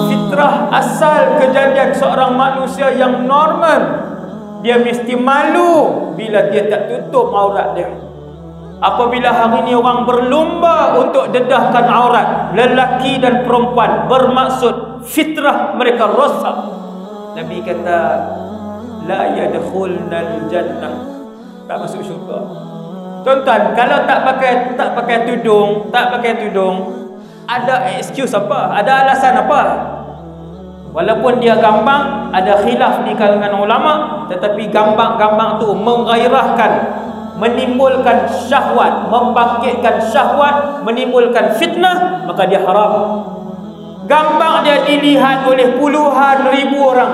Fitrah asal kejadian seorang manusia yang normal, dia mesti malu bila dia tak tutup aurat dia. Apabila hari ini orang berlumba untuk dedahkan aurat lelaki dan perempuan, bermaksud fitrah mereka rosak. Nabi kata la yadkhulnal jannah, tak masuk syurga. Tuan-tuan, kalau tak pakai tudung, ada excuse apa? Ada alasan apa? Walaupun dia gambang, ada khilaf di kalangan ulama, tetapi gambang-gambang tu menggairahkan, menimbulkan syahwat, membangkitkan syahwat, menimbulkan fitnah, maka dia haram. Gambang dia dilihat oleh puluhan ribu orang.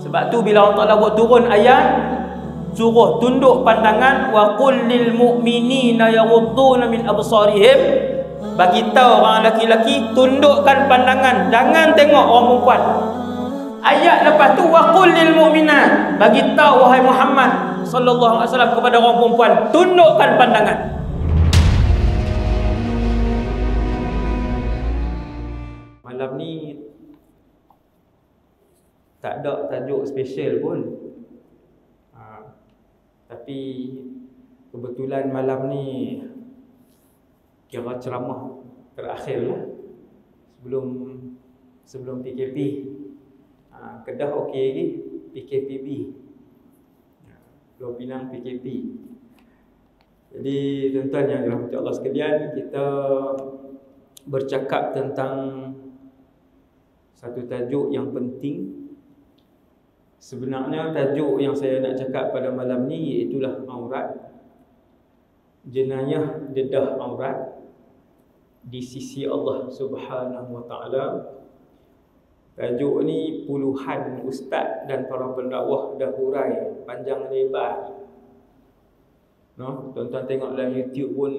Sebab tu bila Allah Ta'ala buat turun ayat, suruh tunduk pandangan, wa qul lil mu'minina yaghudduna min absarihim, bagi tahu orang lelaki-lelaki tundukkan pandangan, jangan tengok orang perempuan. Ayat lepas tu wa qul lil mu'minat, bagi tahu wahai Muhammad sallallahu alaihi wasallam kepada orang perempuan, tundukkan pandangan. Malam ni tak ada tajuk special pun. Tapi kebetulan malam ni kira ceramah terakhir lah sebelum PKP. Kedah okey lagi, PKPB. Pulau Pinang PKP. Jadi tuan-tuan yang dirahmati Allah sekalian, kita bercakap tentang satu tajuk yang penting. Sebenarnya tajuk yang saya nak cakap pada malam ni iaitulah aurat, jenayah dedah aurat di sisi Allah Subhanahu wa taala. Tajuk ni puluhan ustaz dan para pendakwah dah hurai panjang lebar. Tuan-tuan tengok dalam YouTube pun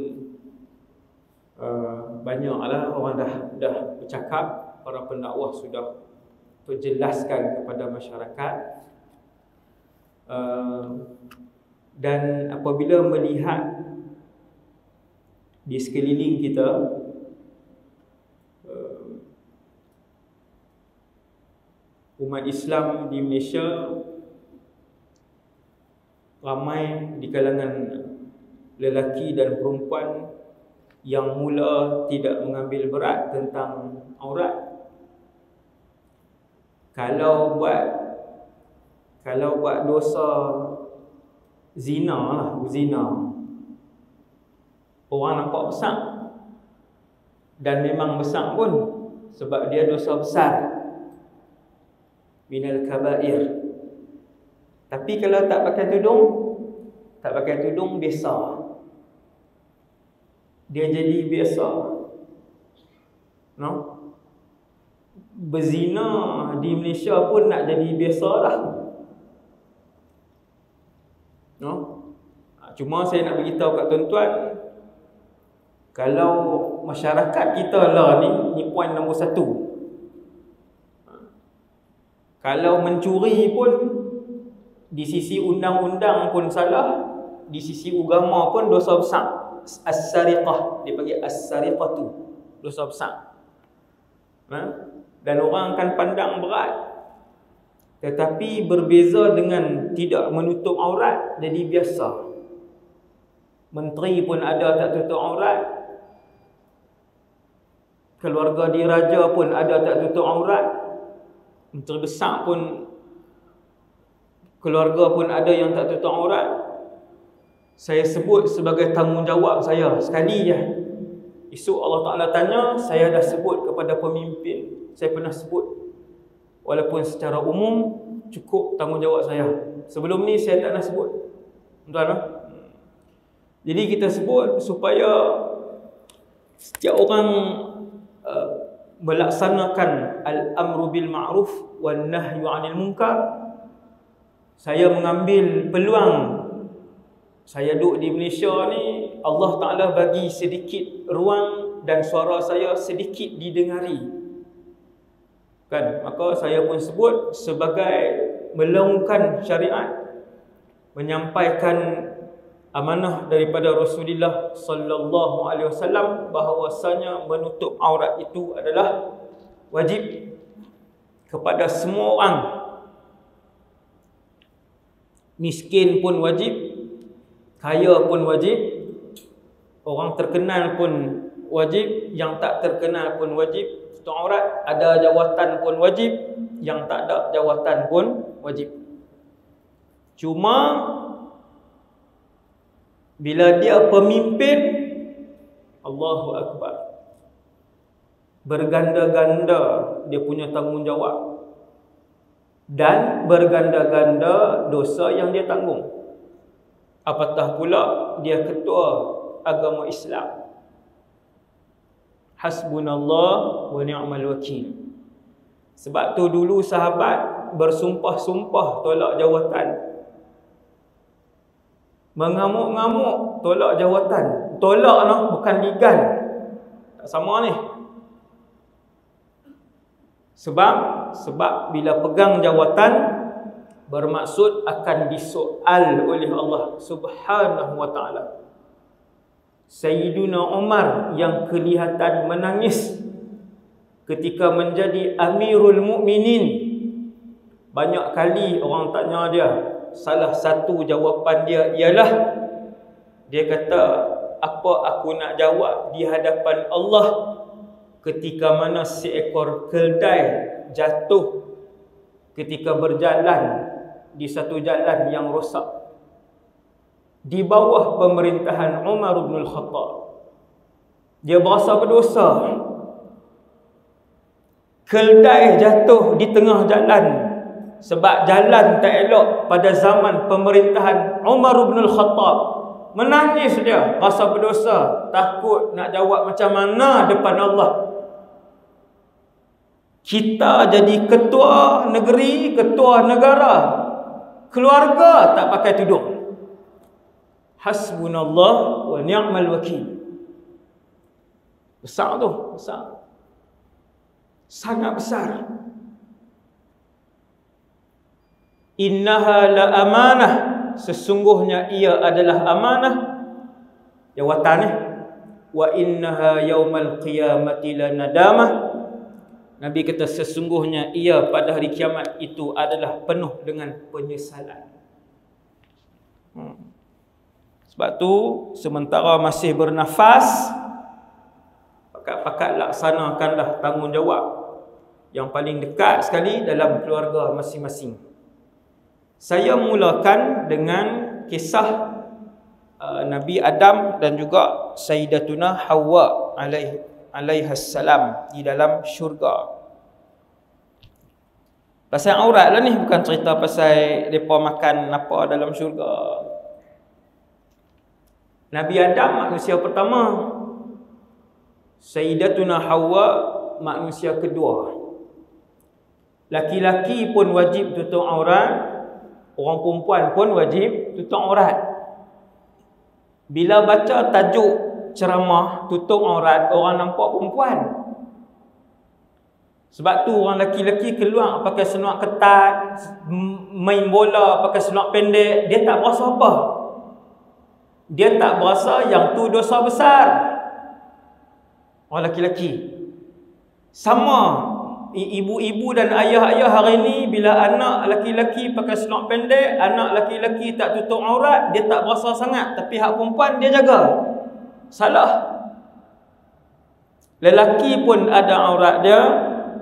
banyaklah orang dah bercakap, para pendakwah sudah perjelaskan kepada masyarakat. Dan apabila melihat di sekeliling kita, umat Islam di Malaysia ramai di kalangan lelaki dan perempuan yang mula tidak mengambil berat tentang aurat. Kalau buat dosa zina lah, orang nampak besar, dan memang besar pun, sebab dia dosa besar, minal kabair. Tapi kalau tak pakai tudung biasa, dia jadi biasa. Berzina di Malaysia pun nak jadi biasa lah. Cuma saya nak beritahu kat tuan-tuan, kalau masyarakat kita lah ni poin nombor 1. Kalau mencuri pun di sisi undang-undang pun salah, di sisi agama pun dosa besar. As-sariqah, dia panggil as-sariqatu, dosa besar. Dan orang akan pandang berat. Tetapi berbeza dengan tidak menutup aurat, jadi biasa. Menteri pun ada tak tutup aurat, keluarga diraja pun ada tak tutup aurat, menteri besar pun, keluarga pun ada yang tak tutup aurat. Saya sebut sebagai tanggungjawab saya sekali je. Esok Allah Ta'ala tanya, saya dah sebut kepada pemimpin, saya pernah sebut. Walaupun secara umum cukup tanggungjawab saya. Sebelum ni saya tak nak sebut. Tuan-tuan. Jadi kita sebut supaya setiap orang melaksanakan al-amru bil ma'ruf wan nahyu 'anil munkar. Saya mengambil peluang, saya duduk di Malaysia ni, Allah Ta'ala bagi sedikit ruang dan suara saya sedikit didengari. Maka saya pun sebut sebagai melaungkan syariat, menyampaikan amanah daripada Rasulullah sallallahu alaihi wasallam bahawasanya menutup aurat itu adalah wajib kepada semua orang. Miskin pun wajib, kaya pun wajib, orang terkenal pun wajib, yang tak terkenal pun wajib tutup aurat, ada jawatan pun wajib, yang tak ada jawatan pun wajib. Cuma bila dia pemimpin, Allahu Akbar, berganda-ganda dia punya tanggungjawab dan berganda-ganda dosa yang dia tanggung. Apatah pula dia ketua agama Islam. Hasbunallah wa ni'mal wakil. Sebab tu dulu sahabat bersumpah-sumpah tolak jawatan. Mengamuk-ngamuk tolak jawatan. Tolak noh, bukan ligan. Tak sama ni. Sebab bila pegang jawatan bermaksud akan disoal oleh Allah Subhanahu wa taala. Sayyiduna Umar yang kelihatan menangis ketika menjadi Amirul Mukminin, banyak kali orang tanya dia, salah satu jawapan dia ialah, dia kata, apa aku nak jawab di hadapan Allah ketika mana seekor keldai jatuh ketika berjalan di satu jalan yang rosak di bawah pemerintahan Umar bin Khattab. Dia berasa berdosa. Keldai jatuh di tengah jalan sebab jalan tak elok pada zaman pemerintahan Umar bin Khattab. Menangis dia, rasa berdosa, takut nak jawab macam mana depan Allah. Kita jadi ketua negeri, ketua negara, keluarga tak pakai tudung. Hasbunallah wa ni'mal wakil. Besar tu, besar. Sangat besar. Innaha la amanah, sesungguhnya ia adalah amanah. Jawatan ni. Wa innaha yaumal qiyamati la nadamah. Nabi kata sesungguhnya ia pada hari kiamat itu adalah penuh dengan penyesalan. Sebab tu sementara masih bernafas, pakat-pakat laksanakanlah tanggungjawab yang paling dekat sekali dalam keluarga masing-masing. Saya mulakan dengan kisah Nabi Adam dan juga Sayyidatuna Hawa alaihassalam di dalam syurga. Pasal aurat lah ni, bukan cerita pasal mereka makan apa dalam syurga. Nabi Adam manusia pertama, Sayyidatuna Hawa manusia kedua. Laki-laki pun wajib tutup aurat, orang perempuan pun wajib tutup aurat. Bila baca tajuk ceramah tutup aurat, orang nampak perempuan. Sebab tu orang laki-laki keluar pakai seluar ketat, main bola pakai seluar pendek, dia tak berasa apa. Dia tak berasa yang tu dosa besar. Orang laki-laki sama, ibu-ibu dan ayah-ayah hari ni bila anak laki-laki pakai seluar pendek, anak laki-laki tak tutup aurat, dia tak berasa sangat. Tapi hak perempuan dia jaga. Salah. Lelaki pun ada aurat dia,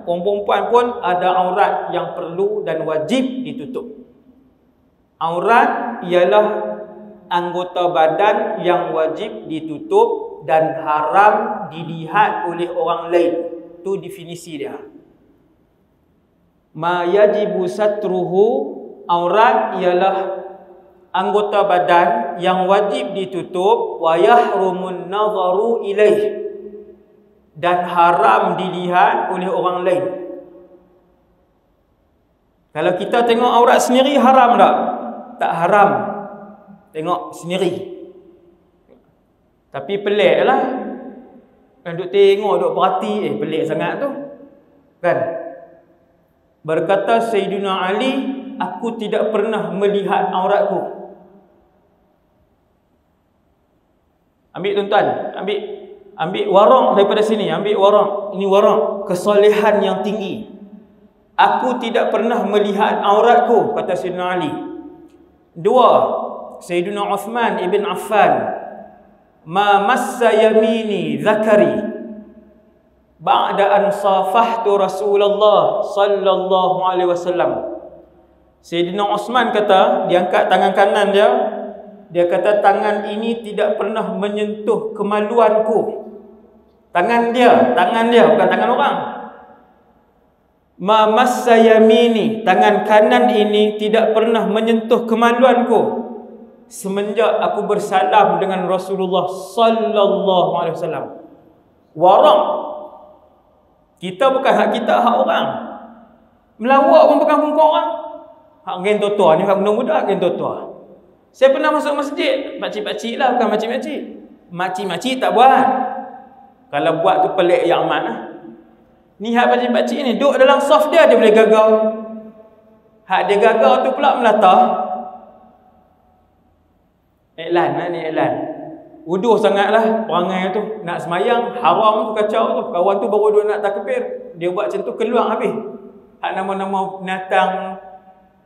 perempuan pun ada aurat yang perlu dan wajib ditutup. Aurat ialah anggota badan yang wajib ditutup dan haram dilihat oleh orang lain. Itu definisi dia. Ma yajibu satruhu, aurat ialah anggota badan yang wajib ditutup, wa yahrumun nazaru ilaih, dan haram dilihat oleh orang lain. Kalau kita tengok aurat sendiri haram tak? Tak haram. Tengok sendiri. Tapi pelik lah. Kan duk tengok, duk perhati, pelik sangat tu. Kan? Berkata Sayyidina Ali, aku tidak pernah melihat auratku. Ambil tuan-tuan, ambil waraq daripada sini, ambil waraq. Ini waraq kesolehan yang tinggi. Aku tidak pernah melihat auratku, kata Sayyidina Ali. 2, Sayyidina Uthman ibn Affan, ma massa yamini zakari ba'da an safahtu Rasulullah sallallahu alaihi wasallam. Sayyidina Uthman kata, dia angkat tangan kanan dia kata tangan ini tidak pernah menyentuh kemaluanku. Tangan dia bukan tangan orang. Ma massa yamini, tangan kanan ini tidak pernah menyentuh kemaluanku semenjak aku bersalam dengan Rasulullah sallallahu alaihi wasallam. Waraq kita bukan hak kita, hak orang. Melawak pun bukan muka orang. Hak gen tua ni, hak muda gen tua. Saya pernah masuk masjid, pakcik-pakcik lah, bukan makcik-makcik. Makcik-makcik tak buat. Kalau buat tu pelik yang amat lah. Ni hak pakcik-pakcik ni duduk dalam saf dia boleh gagal. Hak dia gagal tu pula melatah. Iklan lah ni, iklan. Wuduh sangatlah perangai tu. Nak semayang, haram tu, kacau tu. Kawan tu baru duduk nak takbir, dia buat macam tu, keluar habis. Hak nama-nama binatang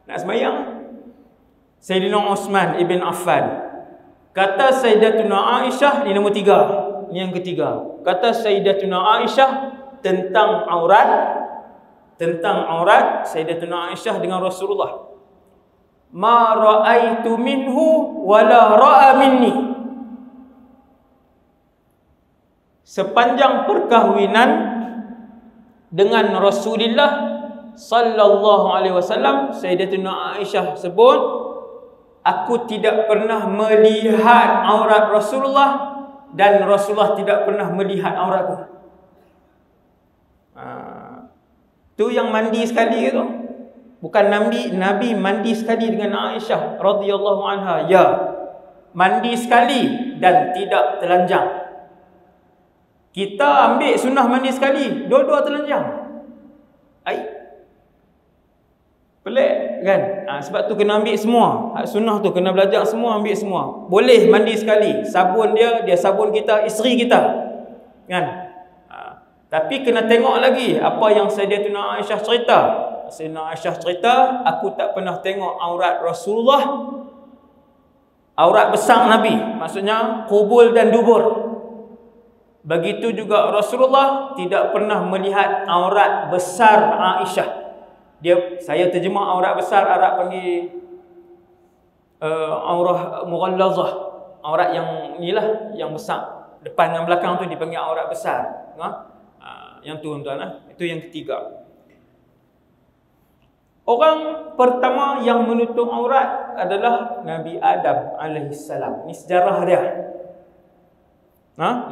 nak semayang. Sayyidina Uthman ibn Affan. Kata Sayyidatuna Aisyah, ni nombor 3. Ni yang ketiga. Kata Sayyidatuna Aisyah tentang aurat Sayyidatuna Aisyah dengan Rasulullah. Ma ra'aitu minhu wala ra'a minni. Sepanjang perkahwinan dengan Rasulullah sallallahu alaihi wasallam, Sayyidatuna Aisyah sebut, aku tidak pernah melihat aurat Rasulullah dan Rasulullah tidak pernah melihat auratku. Tu yang mandi sekali tu. Bukan Nabi mandi sekali dengan Aisyah radhiyallahu anha. Ya. Mandi sekali dan tidak telanjang. Kita ambil sunnah mandi sekali, dua-dua telanjang. Pelik kan? Sebab tu kena ambil semua. Hak sunnah tu kena belajar semua, ambil semua. Boleh mandi sekali. Sabun dia sabun kita, isteri kita. Kan? Tapi kena tengok lagi apa yang Sayyidatuna Aisyah cerita. Sayyidatuna Aisyah cerita, aku tak pernah tengok aurat Rasulullah. Aurat besar Nabi, maksudnya kubul dan dubur. Begitu juga Rasulullah tidak pernah melihat aurat besar Aisyah. Saya terjemah aurat besar, Arab panggil aurah mughallazah. Aurat yang inilah, yang besar. Depan dan belakang tu dipanggil aurat besar. Yang tu tuan-tuan, itu yang ketiga. Orang pertama yang menutup aurat adalah Nabi Adam alaihissalam. Ini sejarah dia.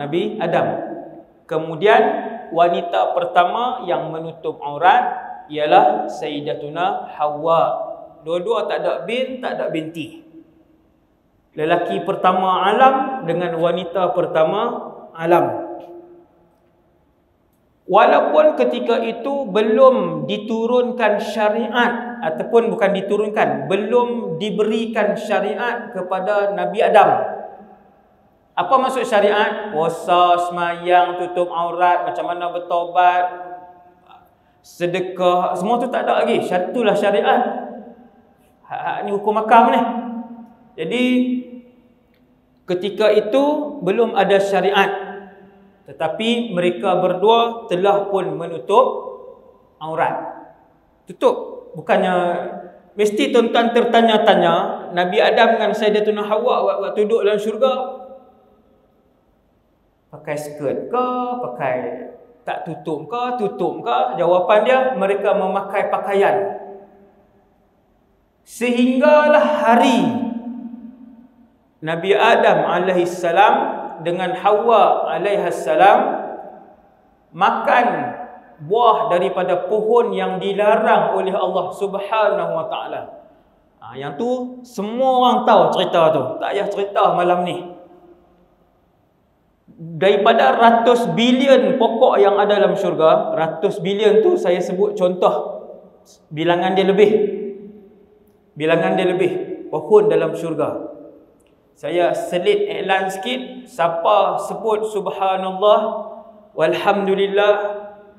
Nabi Adam. Kemudian wanita pertama yang menutup aurat ialah Sayyidatuna Hawa. Dua-dua tak ada bin, tak ada binti. Lelaki pertama alam dengan wanita pertama alam. Walaupun ketika itu belum diturunkan syariat, ataupun bukan diturunkan, belum diberikan syariat kepada Nabi Adam. Apa maksud syariat? Puasa, semayang, tutup aurat, macam mana bertaubat, sedekah, semua tu tak ada lagi. Itulah syariat. Ni hukum makam ni. Jadi ketika itu belum ada syariat. Tetapi mereka berdua telah pun menutup aurat. Tutup. Bukannya mesti tuan-tuan tertanya-tanya, Nabi Adam dengan Sayyidatuna Hawa waktu duduk dalam syurga pakai skirt ke, pakai tak tutup ke, tutup ke? Jawapan dia, mereka memakai pakaian. Sehinggalah hari Nabi Adam alaihissalam dengan Hawa alaihissalam makan buah daripada pohon yang dilarang oleh Allah Subhanahu wa taala. Yang tu semua orang tahu cerita tu. Tak payah cerita malam ni. Daripada ratus bilion pokok yang ada dalam syurga, ratus bilion tu saya sebut contoh. Bilangan dia lebih. Bilangan dia lebih. Pohon dalam syurga. Saya selit iklan sikit. Siapa sebut subhanallah, walhamdulillah,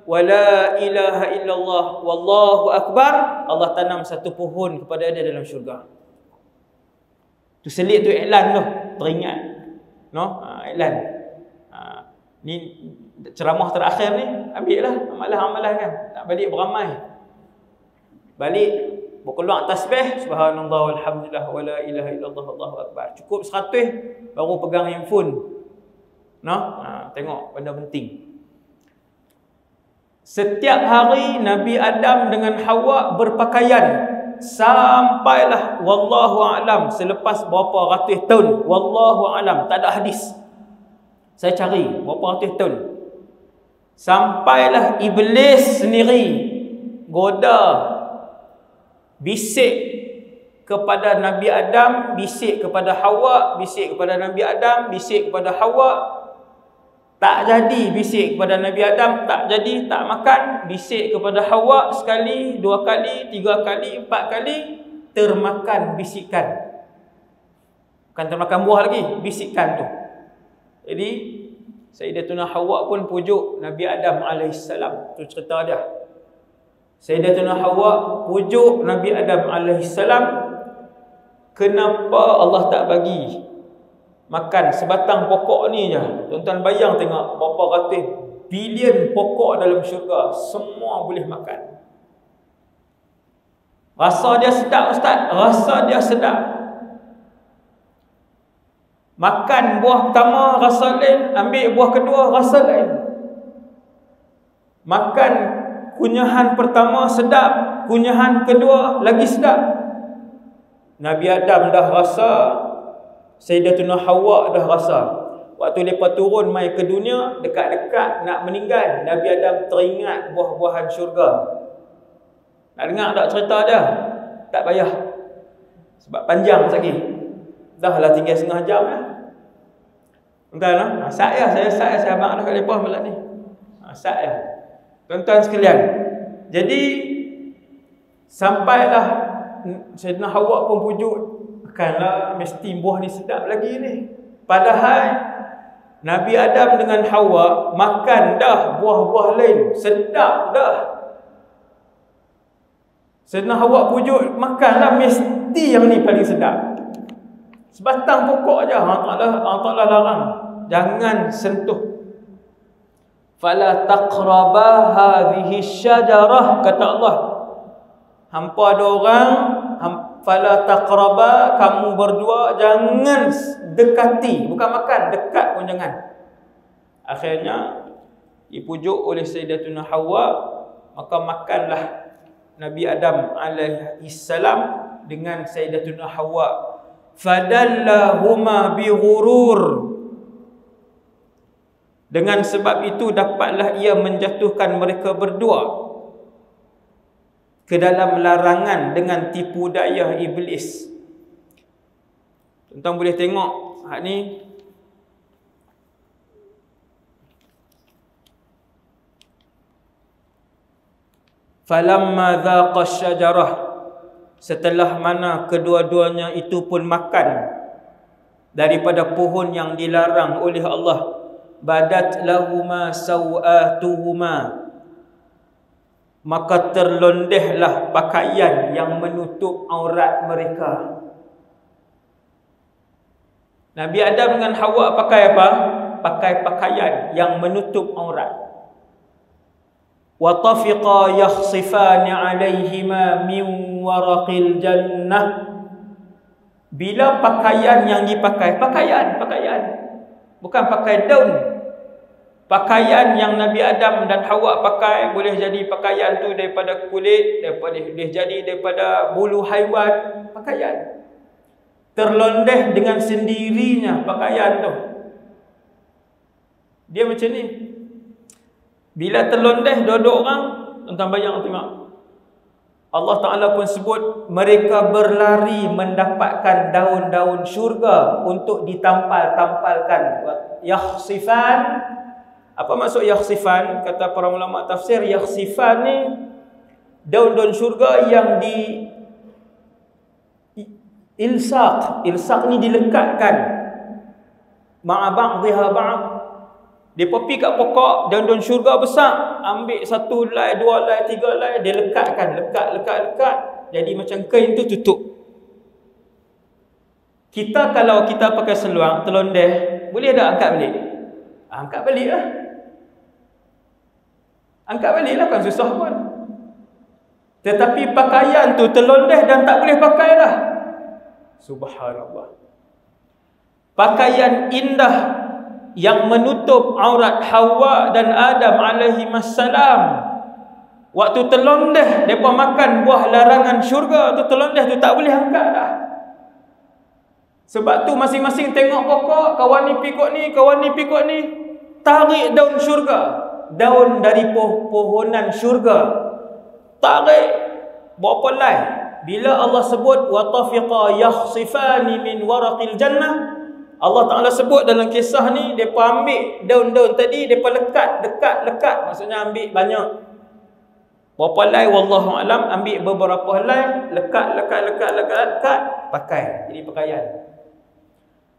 wala ilaha illallah, wallahu akbar, Allah tanam satu pohon kepada dia dalam syurga. Tu selit tu iklan tu, teringat. No, iklan. Ni ceramah terakhir ni, ambil lah amalan-amalan kan. Tak balik beramai. Balik berkeluar tasbih, subhanallah walhamdulillah wala ilaha illallah wallahu akbar. Cukup 100 baru pegang handphone. No? Tengok benda penting. Setiap hari Nabi Adam dengan Hawa berpakaian sampailah wallahu a'lam, selepas berapa ratus tahun, wallahu a'lam, tak ada hadis. Saya cari berapa ratus tahun. Sampailah iblis sendiri goda, bisik kepada Nabi Adam, bisik kepada Hawa, bisik kepada Nabi Adam, bisik kepada Hawa. Tak jadi bisik kepada Nabi Adam, tak jadi, tak makan. Bisik kepada Hawa sekali, 2 kali, 3 kali, 4 kali, termakan bisikan. Bukan termakan buah lagi, bisikan tu. Jadi Sayyidatuna Hawa pun pujuk Nabi Adam alaihissalam. Tu cerita dia. Sayyidatuna Hawa pujuk Nabi Adam alaihissalam, kenapa Allah tak bagi makan sebatang pokok ni je. Tuan-tuan bayang tengok berapa ratus bilion pokok dalam syurga, semua boleh makan. Rasa dia sedap ustaz, rasa dia sedap. Makan buah pertama rasa lain, ambil buah kedua rasa lain. Makan kunyahan pertama sedap, kunyahan kedua lagi sedap. Nabi Adam dah rasa, Sayyidatuna Hawa dah rasa. Waktu mereka turun mai ke dunia, dekat-dekat nak meninggal, Nabi Adam teringat buah-buahan syurga. Nak dengar tak cerita dia? Tak payah, sebab panjang lagi. Dah lah tinggal setengah jam lah. Tuan-tuan, saya abang dah kat lepas malam ni. Saya. Tuan-tuan sekalian, jadi sampailah Sayyidina Hawa pun pujuk, bukanlah mesti buah ni sedap lagi ni. Padahal Nabi Adam dengan Hawa makan dah buah-buah lain, sedap dah. Sayyidina Hawa pujuk, makanlah mesti yang ni paling sedap. Sebatang pokok aja Allah Taala larang, jangan sentuh. Fala taqraba hadhihi syajarah, kata Allah. Hampa ada orang, fala taqraba, kamu berdua jangan dekati, bukan makan, dekat pun jangan. Akhirnya dipujuk oleh Sayyidatuna Hawa, maka makanlah Nabi Adam alaihissalam dengan Sayyidatuna Hawa. Fadallahuma bighurur, dengan sebab itu dapatlah ia menjatuhkan mereka berdua ke dalam larangan dengan tipu daya iblis. Tuan-tuan boleh tengok hak ni. Falamma dhaqa syajarah, setelah mana kedua-duanya itu pun makan daripada pohon yang dilarang oleh Allah, badat lahuma sawatuhuma, maka terlondehlah pakaian yang menutup aurat mereka. Nabi Adam dengan Hawa pakai apa? Pakai pakaian yang menutup aurat. Wa tafiqa yakhsifani 'alaihima min waraqil jannah. Bila pakaian yang dipakai, pakaian, bukan pakai daun. Pakaian yang Nabi Adam dan Hawa pakai, boleh jadi pakaian tu daripada kulit, boleh jadi daripada bulu haiwan, pakaian. Terlondeh dengan sendirinya pakaian tu. Dia macam ni. Bila terlondeh dua-dua orang, tuan-tuan bayang tengok. Allah Ta'ala pun sebut mereka berlari mendapatkan daun-daun syurga untuk ditampal-tampalkan. Yakhsifan. Apa maksud yakhsifan? Kata para ulama tafsir, yakhsifan ni daun-daun syurga yang di ilsaq. Ilsaq ni dilekatkan. ma'a ba'dhiha ba'd. Depa pi kat pokok daun-daun syurga besar, ambil 1 helai, 2 helai, 3 helai, dia lekatkan, lekat. Jadi macam kain tu tutup. Kita kalau kita pakai seluar, telondeh, boleh tak angkat balik? Angkat balik lah. Angkat balik lah, kan susah pun. Tetapi pakaian tu telondeh dan tak boleh pakai dah. Subhanallah. Pakaian indah yang menutup aurat Hawa dan Adam alaihi wassalam. Waktu telondeh depa makan buah larangan syurga tu, telondeh tu tak boleh angkat dah. Sebab tu masing-masing tengok pokok, kawan ni pikuk ni, kawan ni pikuk ni, tarik daun syurga, daun dari pohonan syurga. Tarik berapa lai? Bila Allah sebut wa tafiqa yakhsifani min waraqil jannah, Allah Ta'ala sebut dalam kisah ni, depa ambil daun-daun tadi, depa lekat, maksudnya ambil banyak. Berapa helai wallahu alam, ambil beberapa helai, lekat, pakai jadi pakaian.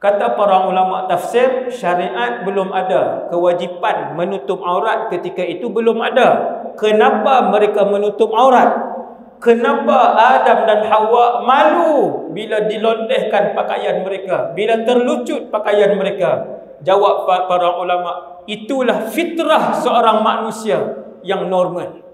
Kata para ulama tafsir, syariat belum ada kewajipan menutup aurat ketika itu, belum ada. Kenapa mereka menutup aurat? Kenapa Adam dan Hawa malu bila dilondehkan pakaian mereka, bila terlucut pakaian mereka? Jawab para ulama, itulah fitrah seorang manusia yang normal.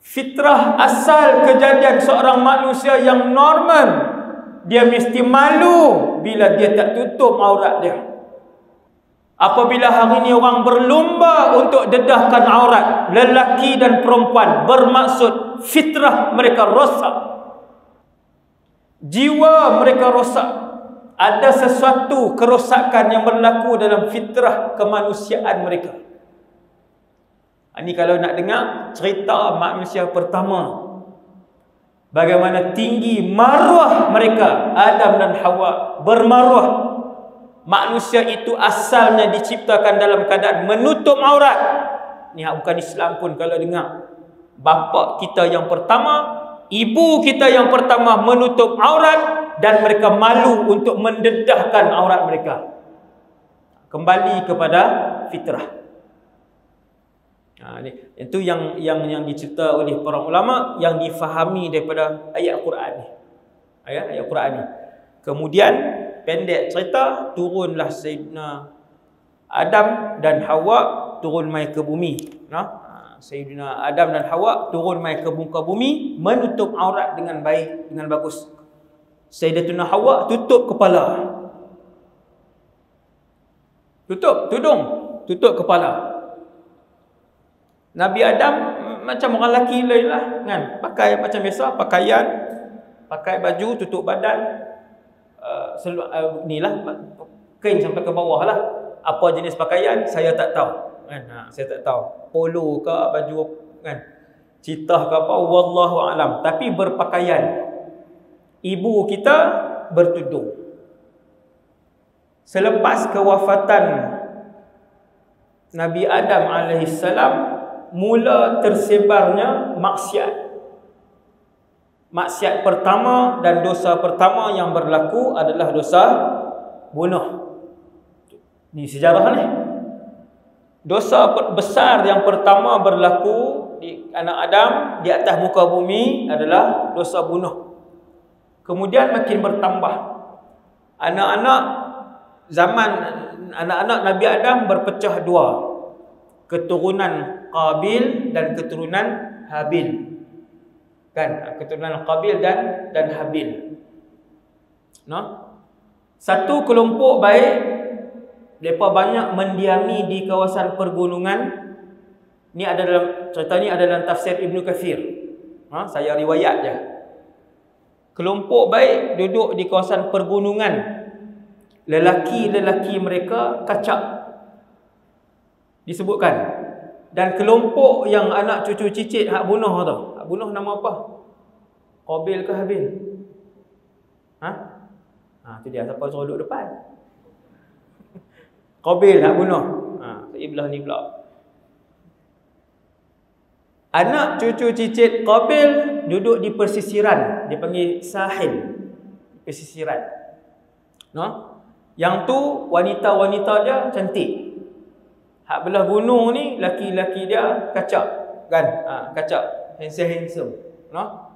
Fitrah asal kejadian seorang manusia yang normal, dia mesti malu bila dia tak tutup aurat dia. Apabila hari ini orang berlumba untuk dedahkan aurat, lelaki dan perempuan, bermaksud fitrah mereka rosak, jiwa mereka rosak. Ada sesuatu kerosakan yang berlaku dalam fitrah kemanusiaan mereka. Ini kalau nak dengar cerita manusia pertama, bagaimana tinggi maruah mereka, Adam dan Hawa bermaruah. Manusia itu asalnya diciptakan dalam keadaan menutup aurat. Ni bukan Islam pun kalau dengar. Bapa kita yang pertama, ibu kita yang pertama menutup aurat, dan mereka malu untuk mendedahkan aurat mereka. Kembali kepada fitrah. Itu yang dicerita oleh para ulama, yang difahami daripada ayat Quran ni. Ayat Quran ni. Kemudian pendek cerita, turunlah Sayyidina Adam dan Hawa turun mai ke bumi. Sayyidina Adam dan Hawa turun mai ke muka bumi, menutup aurat dengan baik, dengan bagus. Sayyidatuna Hawa tutup kepala, tutup tudung, tutup kepala. Nabi Adam macam orang lelaki lain lah, kan? Pakai macam biasa, pakaian, pakai baju tutup badan, ni lah, kain sampai ke bawah lah. Apa jenis pakaian saya tak tahu, kan? Saya tak tahu, polo ke baju, kan, citah ke apa, wallahu alam. Tapi berpakaian. Ibu kita bertudung. Selepas kewafatan Nabi Adam alaihissalam, mula tersebarnya maksiat. Maksiat pertama dan dosa pertama yang berlaku adalah dosa bunuh. Ni sejarah ni. Dosa besar yang pertama berlaku di anak Adam di atas muka bumi adalah dosa bunuh. Kemudian makin bertambah. Anak-anak Nabi Adam berpecah dua. Keturunan Qabil dan keturunan Habil. Kan, keturunan Qabil dan Habil. Satu kelompok baik, mereka banyak mendiami di kawasan pergunungan. Ni ada dalam cerita ni, ada dalam tafsir Ibnu Katsir. Saya riwayat je. Kelompok baik duduk di kawasan pergunungan. Lelaki-lelaki mereka kacak, disebutkan. Dan kelompok yang anak cucu cicit hak bunuh tu, hak bunuh nama apa? Qabil ke Habil? Tu dia, siapa suruh duduk depan? Qabil hak bunuh. Sebelah ni pula. Anak cucu cicit Qabil duduk di persisiran, dia panggil sahil. pesisiran. No? Yang tu wanita-wanita dia cantik. Hak belah gunung ni laki-laki dia kacak, kan? Kacak, handsome. No?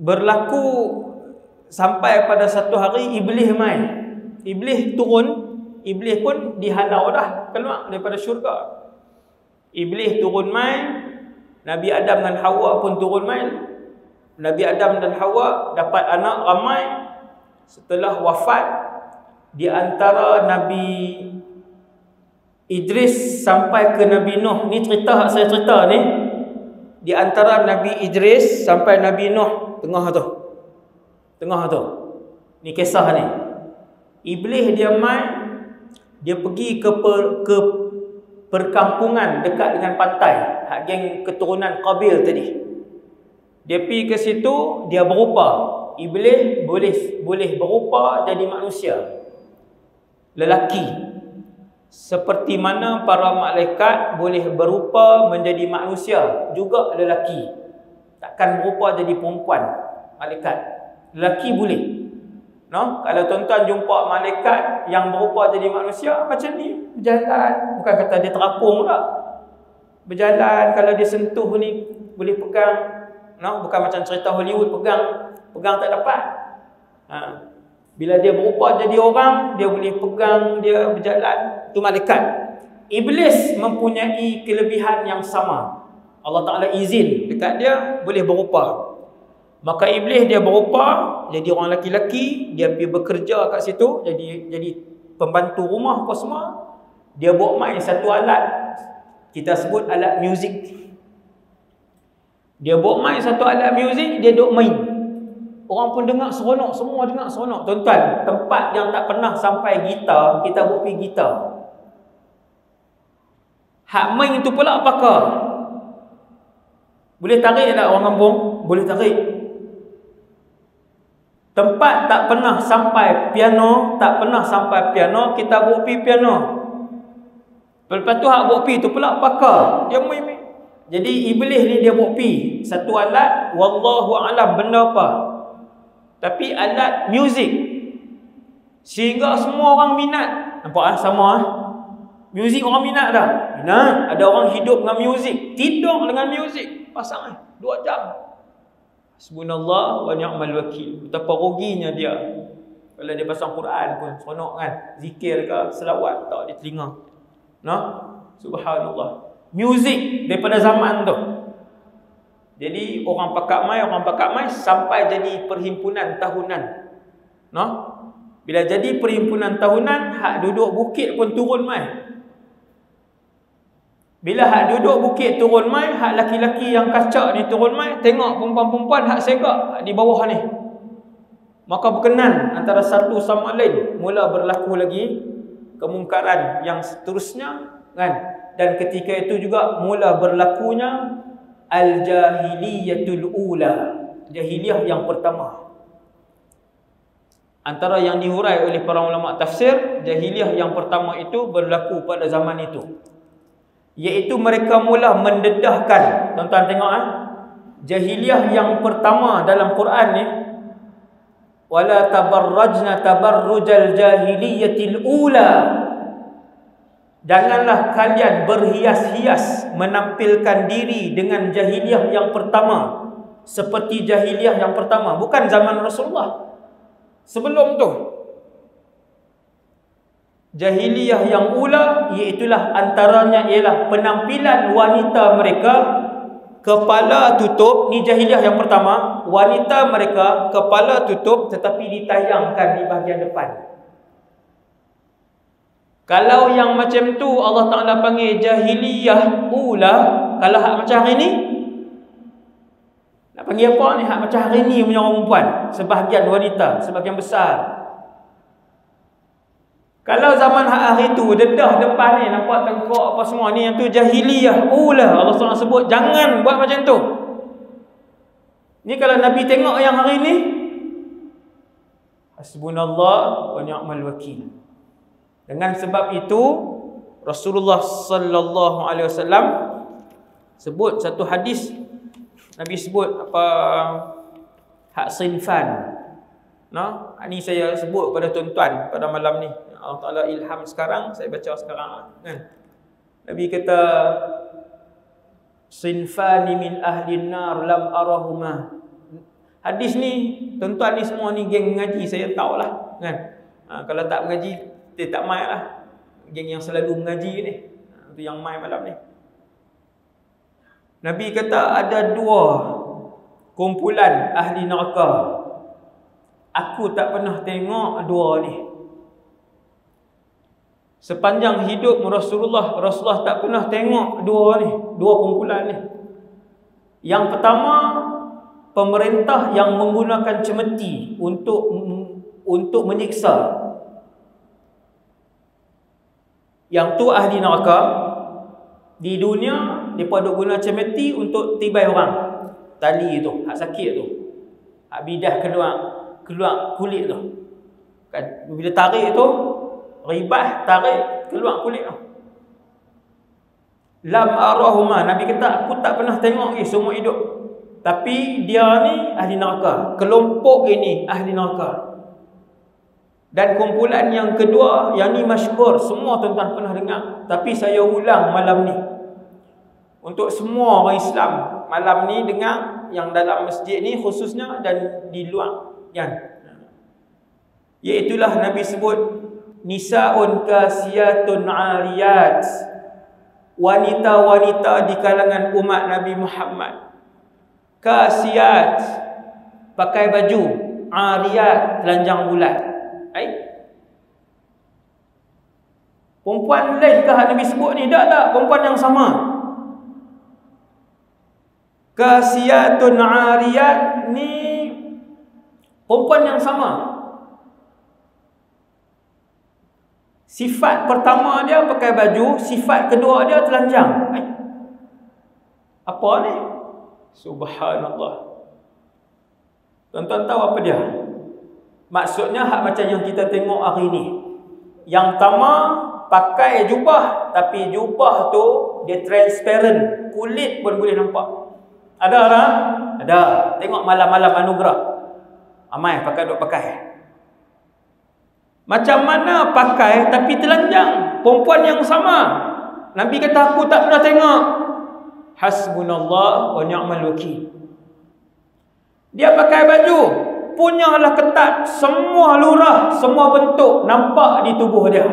Berlaku sampai pada satu hari Iblis main. Iblis turun. Iblis pun dihalau dah keluar daripada syurga. Iblis turun main. Nabi Adam dan Hawa pun turun main. Nabi Adam dan Hawa dapat anak ramai. Setelah wafat, di antara Nabi Idris sampai ke Nabi Nuh. Ni cerita saya cerita ni. Di antara Nabi Idris sampai Nabi Nuh, tengah tu. Ni kisah ni. Iblis dia main. Dia pergi ke perkampungan dekat dengan pantai. Hak geng keturunan Qabil tadi. Dia pergi ke situ, dia berupa. Iblis boleh berupa jadi manusia. Lelaki. Seperti mana para malaikat boleh berupa menjadi manusia, juga lelaki. Takkan berupa jadi perempuan, malaikat. Lelaki boleh. No? Kalau tuan-tuan jumpa malaikat yang berupa jadi manusia macam ni, berjalan, bukan kata dia terapung tak. Berjalan, kalau dia sentuh ni boleh pegang, no? Bukan macam cerita Hollywood pegang tak dapat. Bila dia berupa jadi orang, dia boleh pegang, dia berjalan. Itu malaikat. Iblis mempunyai kelebihan yang sama. Allah Ta'ala izin dekat dia boleh berupa. Maka iblis dia berupa jadi orang lelaki, dia pergi bekerja kat situ, jadi pembantu rumah apa semua. Dia buat main satu alat, kita sebut alat muzik. Dia buat main satu alat muzik, dia duk main. Orang pun dengar seronok, semua dengar seronok. Tuan-tuan, tempat yang tak pernah sampai gitar, kita buat pergi gitar. Hak main itu pula pakar. Boleh tarik tak orang kampung? Boleh tarik. Tempat tak pernah sampai piano, kita buat pergi piano. Lepas tu hak buat pergi tu pula pakar. Dia main. Jadi iblis ni dia buat pergi satu alat, wallahu alam benda apa. Tapi alat muzik. Sehingga semua orang minat. Nampak sama muzik orang minat dah. Minat. Ada orang hidup dengan muzik, tidur dengan muzik. Pasang 2 jam. Hasbunallah wa ni'mal wakil. Betapa ruginya dia. Kalau dia pasang Quran pun seronok kan. Zikir ke selawat tak di telinga. No? Subhanallah. Muzik daripada zaman tu. Jadi orang pakak mai sampai jadi perhimpunan tahunan. No? Bila jadi perhimpunan tahunan, hak duduk bukit pun turun mai. Bila hak duduk bukit turun mai, hak laki-laki yang kacak ni turun mai, tengok perempuan-perempuan hak segak di bawah ni. Maka berkenan antara satu sama lain, mula berlaku lagi kemungkaran yang seterusnya kan. Dan ketika itu juga mula berlakunya al-jahiliyatul ula, jahiliyah yang pertama. Antara yang dihurai oleh para ulama tafsir, jahiliyah yang pertama itu berlaku pada zaman itu, iaitu mereka mula mendedahkan. Tuan-tuan tengok jahiliyah yang pertama dalam Quran ni, wala tabarrajna tabarrujal jahiliyatil ula. Janganlah kalian berhias-hias menampilkan diri dengan jahiliyah yang pertama, seperti jahiliyah yang pertama, bukan zaman Rasulullah. Sebelum tu jahiliyah yang ula, iaitulah antaranya ialah penampilan wanita mereka kepala tutup. Ni jahiliyah yang pertama. Wanita mereka kepala tutup tetapi ditayangkan di bahagian depan. Kalau yang macam tu Allah Ta'ala panggil jahiliyah ula. Kalau hak macam hari ni, nak panggil apa ni? Hak macam hari ni punya orang perempuan, sebahagian wanita, sebahagian besar. Kalau zaman hari tu dedah depan ni, nampak tengkok apa semua ni, yang tu jahiliyah ula. Allah SWT sebut jangan buat macam tu. Ni kalau Nabi tengok yang hari ni, hasbunallah wa ni'mal wakil. Dengan sebab itu Rasulullah sallallahu alaihi wasallam sebut satu hadis. Nabi sebut apa, hak sinfan. No, ini saya sebut pada tuan-tuan pada malam ni. Allah Taala ilham sekarang, saya baca sekarang kan. Nabi kata sinfani min ahli nar lam arahuma. Hadis ni tuan-tuan ni semua ni geng mengaji, saya tahulah kan. Kalau tak mengaji dia tak mai lah. Geng yang selalu mengaji ni, tu yang mai malam ni. Nabi kata ada dua kumpulan ahli neraka. Aku tak pernah tengok dua ni. Sepanjang hidup Rasulullah tak pernah tengok dua ni, dua kumpulan ni. Yang pertama, pemerintah yang menggunakan cemeti untuk menyiksa. Yang tu ahli neraka. Di dunia depa duk guna cemeti untuk tibai orang. Tali tu, hak sakit tu. Hak bidah keluar kulit tu. Kan bila tarik tu, ribah tarik keluar kulit tu. Lam arahuma, Nabi kata aku tak pernah tengok ni semua hidup. Tapi dia ni ahli neraka. Kelompok ini ahli neraka. Dan kumpulan yang kedua, yang ni masyhur, semua tuan-tuan pernah dengar, tapi saya ulang malam ni. Untuk semua orang Islam malam ni dengar, yang dalam masjid ni khususnya dan di luar kan. Iaitulah Nabi sebut nisaun kasiyatun ariyat. Wanita-wanita di kalangan umat Nabi Muhammad. Kasiyat, pakai baju, ariyat, telanjang bulat. Perempuan lain ke Nabi sebut ni? Tak, perempuan yang sama. Kasiyatun ariyat ni perempuan yang sama. Sifat pertama dia pakai baju, sifat kedua dia telanjang. Apa ni? Subhanallah. Tuan-tuan tahu apa dia? Maksudnya hak macam yang kita tengok hari ni. Yang pertama pakai jubah, tapi jubah tu dia transparent, kulit pun boleh nampak. Ada tak? Ada. Tengok malam-malam anugerah. Amai duk pakai. Macam mana pakai tapi telanjang? Perempuan yang sama. Nabi kata aku tak pernah tengok. Hasbunallah wa ni'mal wakil. Dia pakai baju, punyalah ketat, semua lurah, semua bentuk nampak di tubuh dia.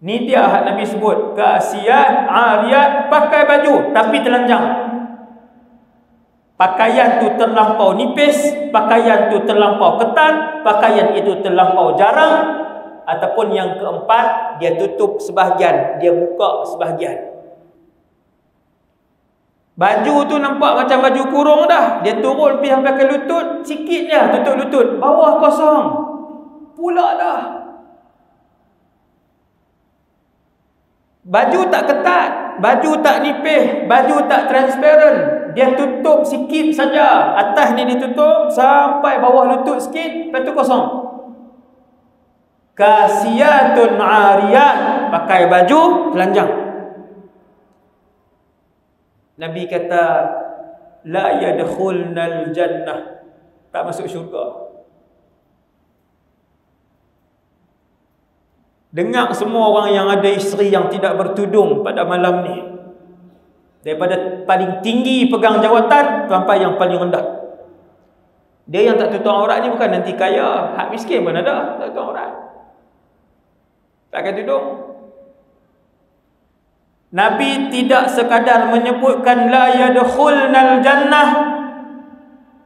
Ni dia hak Nabi sebut, kasiyat, ariyat, pakai baju tapi telanjang. Pakaian tu terlampau nipis, pakaian tu terlampau ketat, pakaian itu terlampau jarang, ataupun yang keempat, dia tutup sebahagian, dia buka sebahagian. Baju tu nampak macam baju kurung dah, dia turun pergi sampai ke lutut, sikit je tutup lutut, bawah kosong. Pula dah. Baju tak ketat, baju tak nipis, baju tak transparent. Dia tutup sikit saja. Atas ni ditutup sampai bawah lutut sikit, lepas tu kosong. Kasiyatun ariyat, pakai baju telanjang. Nabi kata la yadkhulnal jannah, tak masuk syurga. Dengar semua orang yang ada isteri yang tidak bertudung pada malam ni. Daripada paling tinggi pegang jawatan sampai yang paling rendah. Dia yang tak tutup aurat ni bukan nanti kaya, hak miskin pun ada tak tutup aurat. Takkan tudung. Nabi tidak sekadar menyebutkan la yadkhulnal jannah,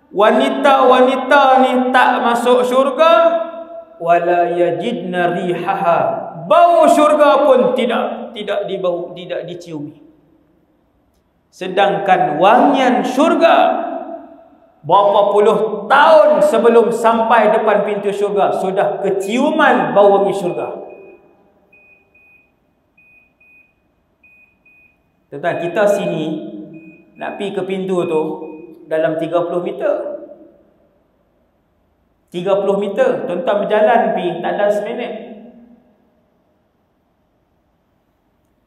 wanita-wanita ni tak masuk syurga, wala yajidna rihaha, bau syurga pun tidak dibau, tidak diciumi. Sedangkan wangian syurga berapa puluh tahun sebelum sampai depan pintu syurga sudah keciuman bau wangi syurga. Tentang kita sini nak pergi ke pintu tu dalam 30 meter. 30 meter, tuan-tuan berjalan pergi tak ada seminit.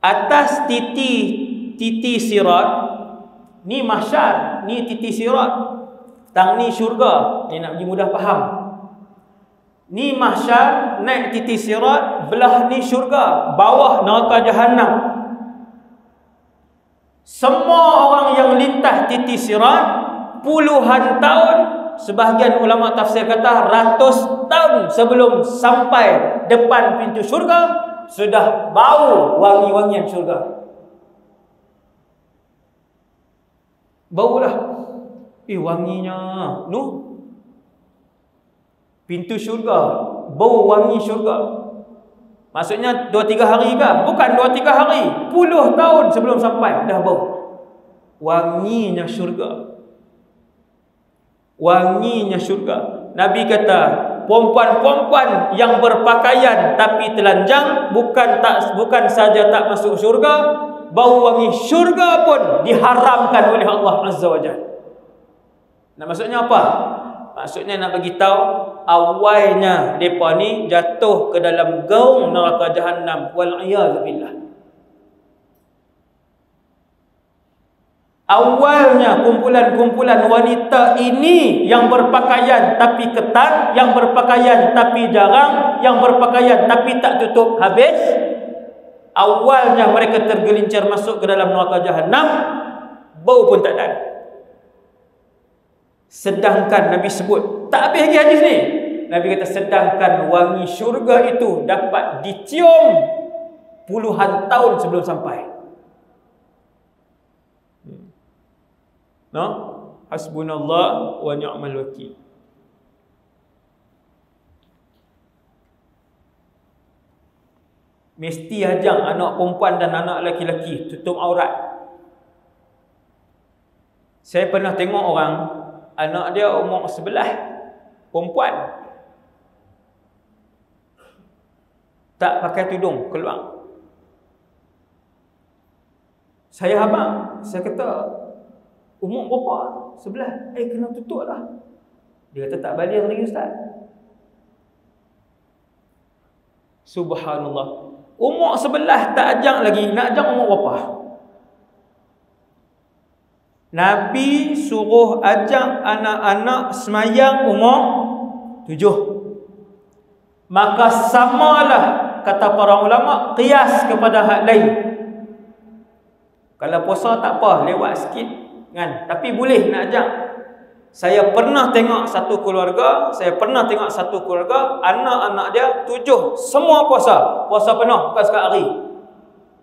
Atas titi sirat, ni mahsyar, ni titi sirat. Tang ni syurga. Ni nak bagi mudah faham. Ni mahsyar, naik titik sirat, belah ni syurga, bawah neraka jahanam. Semua orang yang lintas titik sirat puluhan tahun, sebahagian ulama tafsir kata ratus tahun sebelum sampai depan pintu syurga, sudah bau wangi-wangian syurga. Bau dah. Wanginya. Nuh. Pintu syurga, bau wangi syurga. Maksudnya 2-3 hari ke? Bukan 2-3 hari, puluh tahun sebelum sampai dah bau. Wanginya syurga. Wanginya syurga. Nabi kata, perempuan-perempuan yang berpakaian tapi telanjang bukan saja tak masuk syurga, bau wangi syurga pun diharamkan oleh Allah Azza wa Jalla. Nah, maksudnya apa? Maksudnya nak bagi tahu awalnya depa ni jatuh ke dalam gaung neraka jahanam, wal iyad billah. Awalnya kumpulan-kumpulan wanita ini yang berpakaian tapi ketat, yang berpakaian tapi jarang, yang berpakaian tapi tak tutup habis. Awalnya mereka tergelincir masuk ke dalam neraka jahanam, bau pun tak ada. Sedangkan Nabi sebut, tak habis lagi hadis ni. Nabi kata sedangkan wangi syurga itu dapat dicium puluhan tahun sebelum sampai. No? Hasbunallah wa ni'mal wakil. Mesti ajang anak perempuan dan anak lelaki tutup aurat. Saya pernah tengok orang, anak dia umur 11, perempuan, tak pakai tudung keluar. Saya habang, saya kata, umur berapa? 11. Kena tutup lah. Dia kata tak balik lagi ustaz. Subhanallah. Umur 11 tak ajak lagi, nak ajak umur berapa? Nabi suruh ajak anak-anak semayang umur 7. Maka samalah, kata para ulama, qiyas kepada hak lain. Kalau puasa tak apa, lewat sikit kan, tapi boleh nak ajak. Saya pernah tengok satu keluarga, anak-anak dia 7 semua puasa penuh, bukan sekali hari.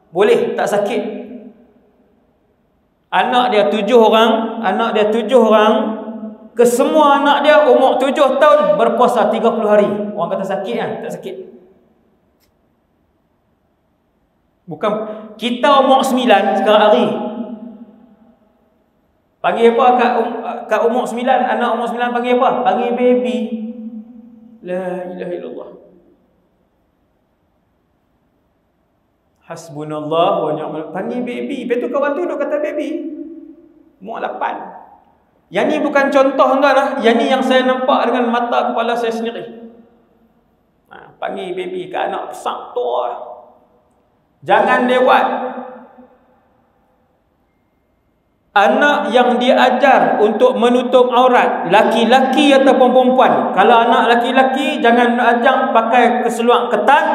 Boleh, tak sakit. Anak dia 7 orang, kesemua anak dia umur 7 tahun berpuasa 30 hari. Orang kata sakit kan? Tak sakit. Bukan kita umur 9 sekarang hari. Panggil apa kat umur 9, anak umur 9 panggil apa? Panggil baby. La ilaha illallah. Hasbunallah wa ni'mal. Panggil baby. Lepas tu kawan tu duk kata baby. Umur 8. Yang ni bukan contoh tuan lah. Yang ni yang saya nampak dengan mata kepala saya sendiri. Panggil baby kat anak besar tu. Jangan lewat. Anak yang diajar untuk menutup aurat, laki-laki ataupun perempuan. Kalau anak laki-laki, jangan ajak pakai keseluar ketat,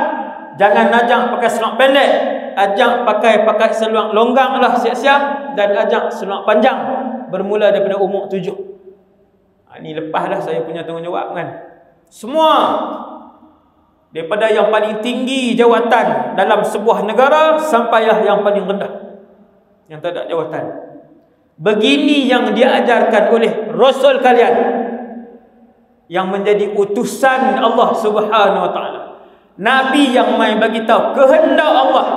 jangan ajak pakai seluar pendek, ajak pakai seluar longgang lah siap-siap, dan ajak seluar panjang bermula daripada umur 7. Ini lepas dah saya punya tanggungjawab kan. Semua daripada yang paling tinggi jawatan dalam sebuah negara sampailah yang paling rendah, yang tak ada jawatan. Begini yang diajarkan oleh Rasul kalian yang menjadi utusan Allah Subhanahu wa taala. Nabi yang mai bagi tahu kehendak Allah.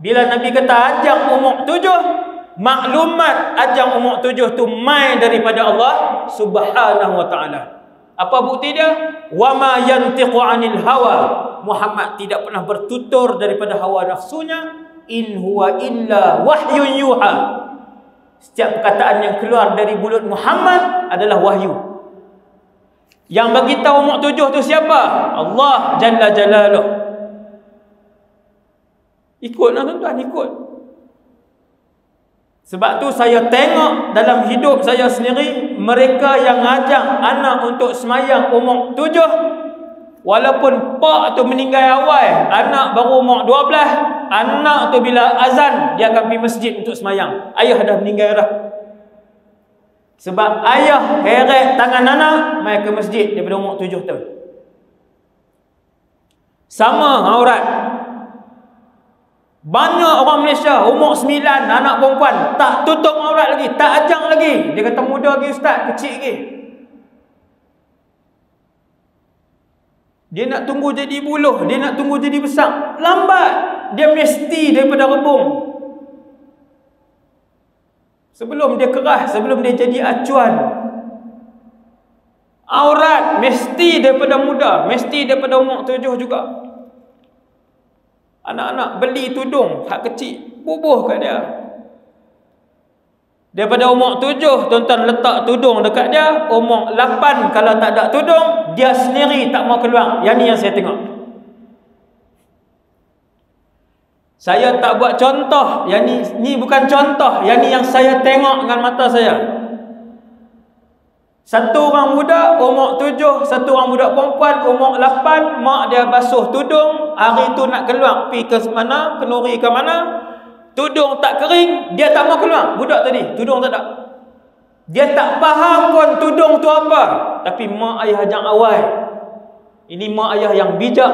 Bila Nabi kata ajang umur 7, maklumat ajang umur 7 tu mai daripada Allah Subhanahu wa taala. Apa bukti dia? Wa ma yantiqu 'anil hawa. Muhammad tidak pernah bertutur daripada hawa nafsunya. In huwa illa wahyun yuha. Setiap perkataan yang keluar dari mulut Muhammad adalah wahyu. Yang bagi tahu umur 7 tu siapa? Allah Jalla Jalaluh. Ikutlah tuan-tuan, ikut. Sebab tu saya tengok dalam hidup saya sendiri, mereka yang ngajak anak untuk semayang umur 7, walaupun pak tu meninggal awal, anak baru umur 12, anak tu bila azan dia akan pergi masjid untuk semayang. Ayah dah meninggal dah. Sebab ayah heret tangan anak mai ke masjid daripada umur 7 tahun. Sama aurat. Banyak orang Malaysia umur 9 anak perempuan tak tutup aurat lagi, tak ajang lagi. Dia kata muda lagi ustaz, kecil lagi. Dia nak tunggu jadi buluh, dia nak tunggu jadi besar, lambat. Dia mesti daripada rebung. Sebelum dia keras, sebelum dia jadi acuan. Aurat mesti daripada muda, mesti daripada umur 7 juga. Anak-anak beli tudung hak kecil, bubuh kat dia. Daripada umur 7, tuan-tuan letak tudung dekat dia. Umur 8 kalau tak ada tudung, dia sendiri tak mau keluar. Yang ni yang saya tengok. Saya tak buat contoh. Yang ni bukan contoh. Yang ni yang saya tengok dengan mata saya. Satu orang muda umur 7, satu orang budak perempuan umur 8, mak dia basuh tudung, hari tu nak keluar pergi ke mana, kenuri ke mana, tudung tak kering, dia tak mau keluar. Budak tadi, tudung tak ada. Dia tak faham pun tudung tu apa, tapi mak ayah ajak awal. Ini mak ayah yang bijak.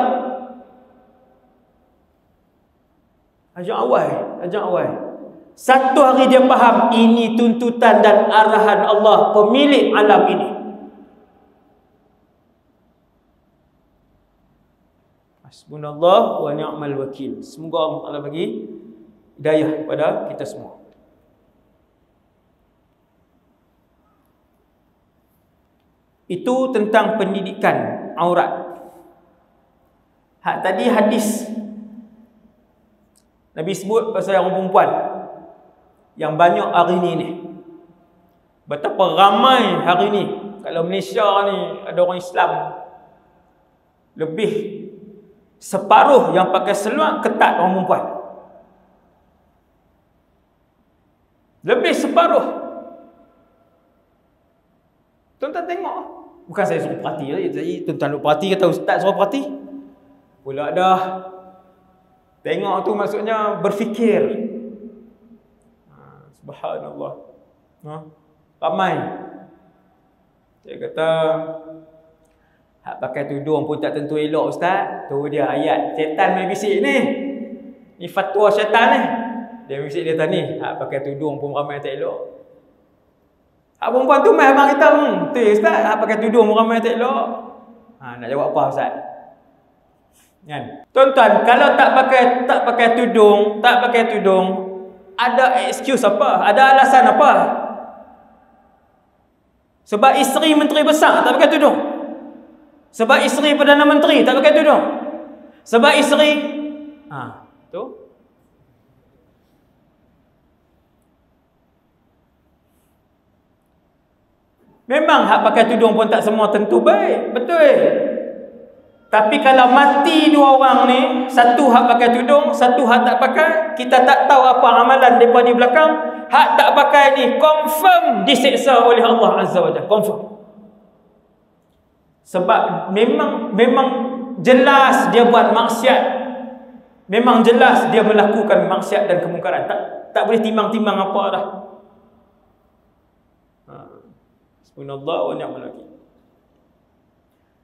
Ajak awal. Satu hari dia faham ini tuntutan dan arahan Allah, pemilik alam ini. Hasbunallah wa ni'mal wakil. Semoga Allah Taala bagi hidayah kepada kita semua. Itu tentang pendidikan aurat. Hak tadi hadis Nabi sebut pasal orang perempuan yang banyak hari ni. Betapa ramai hari ni. Kalau Malaysia ni ada orang Islam lebih separuh yang pakai seluar ketat orang perempuan. Lebih separuh. Tuan-tuan tengok. Bukan saya suruh perhati lagi. Jadi tuan-tuan perhati kata ustaz suruh perhati. Pula dah. Tengok tu maksudnya berfikir. Subhanallah. Ramai. Dia kata hak pakai tudung pun tak tentu elok ustaz. Tu dia ayat syaitan main bisik ni. Ni fatwa syaitan ni. Dia bisik dia tadi, hak pakai tudung pun ramai tak elok. Hak perempuan tu mai abang kita, tu ustaz, hak pakai tudung pun ramai tak elok. Nak jawab apa ustaz? Kan? Tuan-tuan, kalau tak pakai tudung, ada excuse apa? Ada alasan apa? Sebab isteri menteri besar tak pakai tudung. Sebab isteri Perdana Menteri tak pakai tudung. Sebab isteri tu. Memang hak pakai tudung pun tak semua tentu baik, betul. Tapi kalau mati dua orang ni, satu hak pakai tudung, satu hak tak pakai, kita tak tahu apa amalan mereka di belakang. Hak tak pakai ni confirm disiksa oleh Allah Azza wa Jalla, confirm. Sebab memang jelas dia buat maksiat. Memang jelas dia melakukan maksiat dan kemungkaran. Tak boleh timbang-timbang apa dah. Subhanallah wa ni'mal wakil.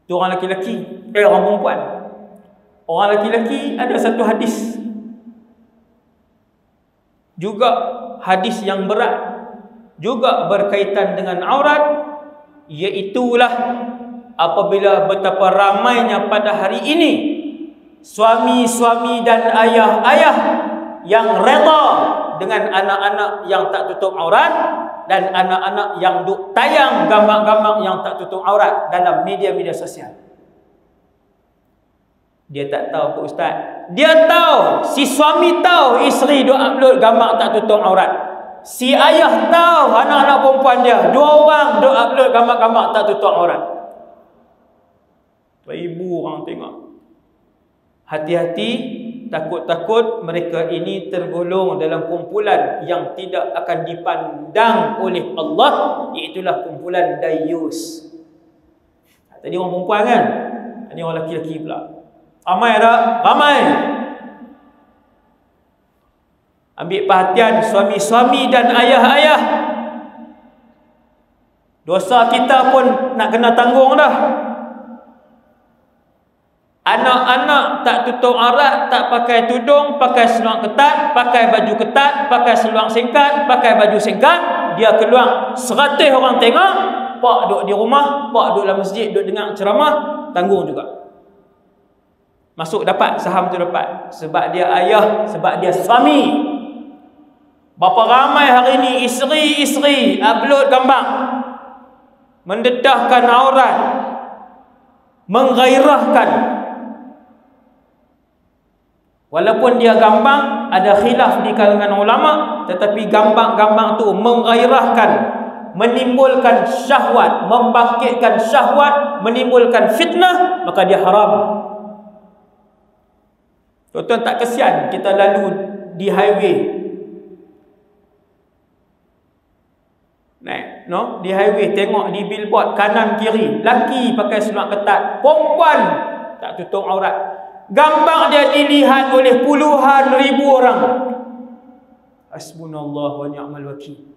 Itu orang lelaki, orang perempuan. Orang lelaki ada satu hadis. Juga hadis yang berat, juga berkaitan dengan aurat, iaitulah apabila betapa ramainya pada hari ini suami-suami dan ayah-ayah yang reda dengan anak-anak yang tak tutup aurat dan anak-anak yang duk tayang gambar-gambar yang tak tutup aurat dalam media-media sosial. Dia tak tahu Pak Ustaz. Dia tahu, si suami tahu isteri duk upload gambar tak tutup aurat. Si ayah tahu anak-anak perempuan dia, dua orang duk upload gambar-gambar tak tutup aurat. Ribu orang tengok. Hati-hati takut-takut mereka ini tergolong dalam kumpulan yang tidak akan dipandang oleh Allah, iaitulah kumpulan dayus. Tadi orang perempuan kan, ini orang lelaki-lelaki pula. Ramai tak? Ramai. Ambil perhatian suami-suami dan ayah-ayah. Dosa kita pun nak kena tanggung dah. Anak-anak tak tutup aurat, tak pakai tudung, pakai seluar ketat, pakai baju ketat, pakai seluar singkat, pakai baju singkat, dia keluar 100 orang tengok, pak duduk di rumah, pak duduk dalam masjid, duduk dengar ceramah, tanggung juga. Masuk dapat, saham tu dapat. Sebab dia ayah, sebab dia suami. Berapa ramai hari ni isteri-isteri upload gambar, mendedahkan aurat, menggairahkan. Walaupun dia gambar, ada khilaf di kalangan ulama, tetapi gambar-gambar tu menggairahkan, menimbulkan syahwat, membangkitkan syahwat, menimbulkan fitnah, maka dia haram. Tuan-tuan tak kesian kita lalu di highway, di highway tengok di billboard kanan kiri, laki pakai seluar ketat, perempuan tak tutup aurat. Gambar dia dilihat oleh puluhan ribu orang. Hasbunallah wa ni'mal wakil.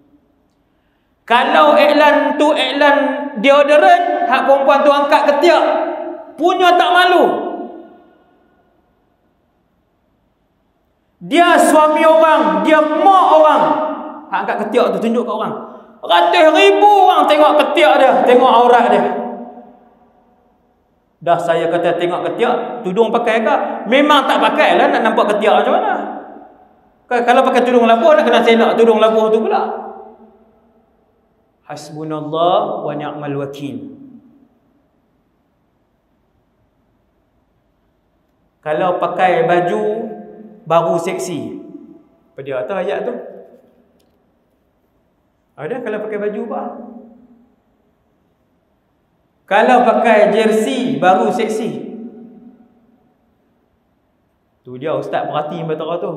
Kalau iklan tu iklan deodorant, hak perempuan tu angkat ketiak, punya tak malu. Dia suami orang, dia mak orang, hak angkat ketiak tu tunjuk kat orang. Ratus ribu orang tengok ketiak dia, tengok aurat dia. Dah saya kata tengok ketiak, tudung pakai ke? Memang tak pakai lah, nak nampak ketiak macam mana? Kalau pakai tudung labuh, nak kena selak tudung labuh tu pula. Hasbunallah wa ni'mal wakil. Kalau pakai baju baru seksi, apa dia atas ayat tu? Ada kalau pakai baju apa? Kalau pakai jersey baru seksi. Tu dia ustaz perhati betul tu.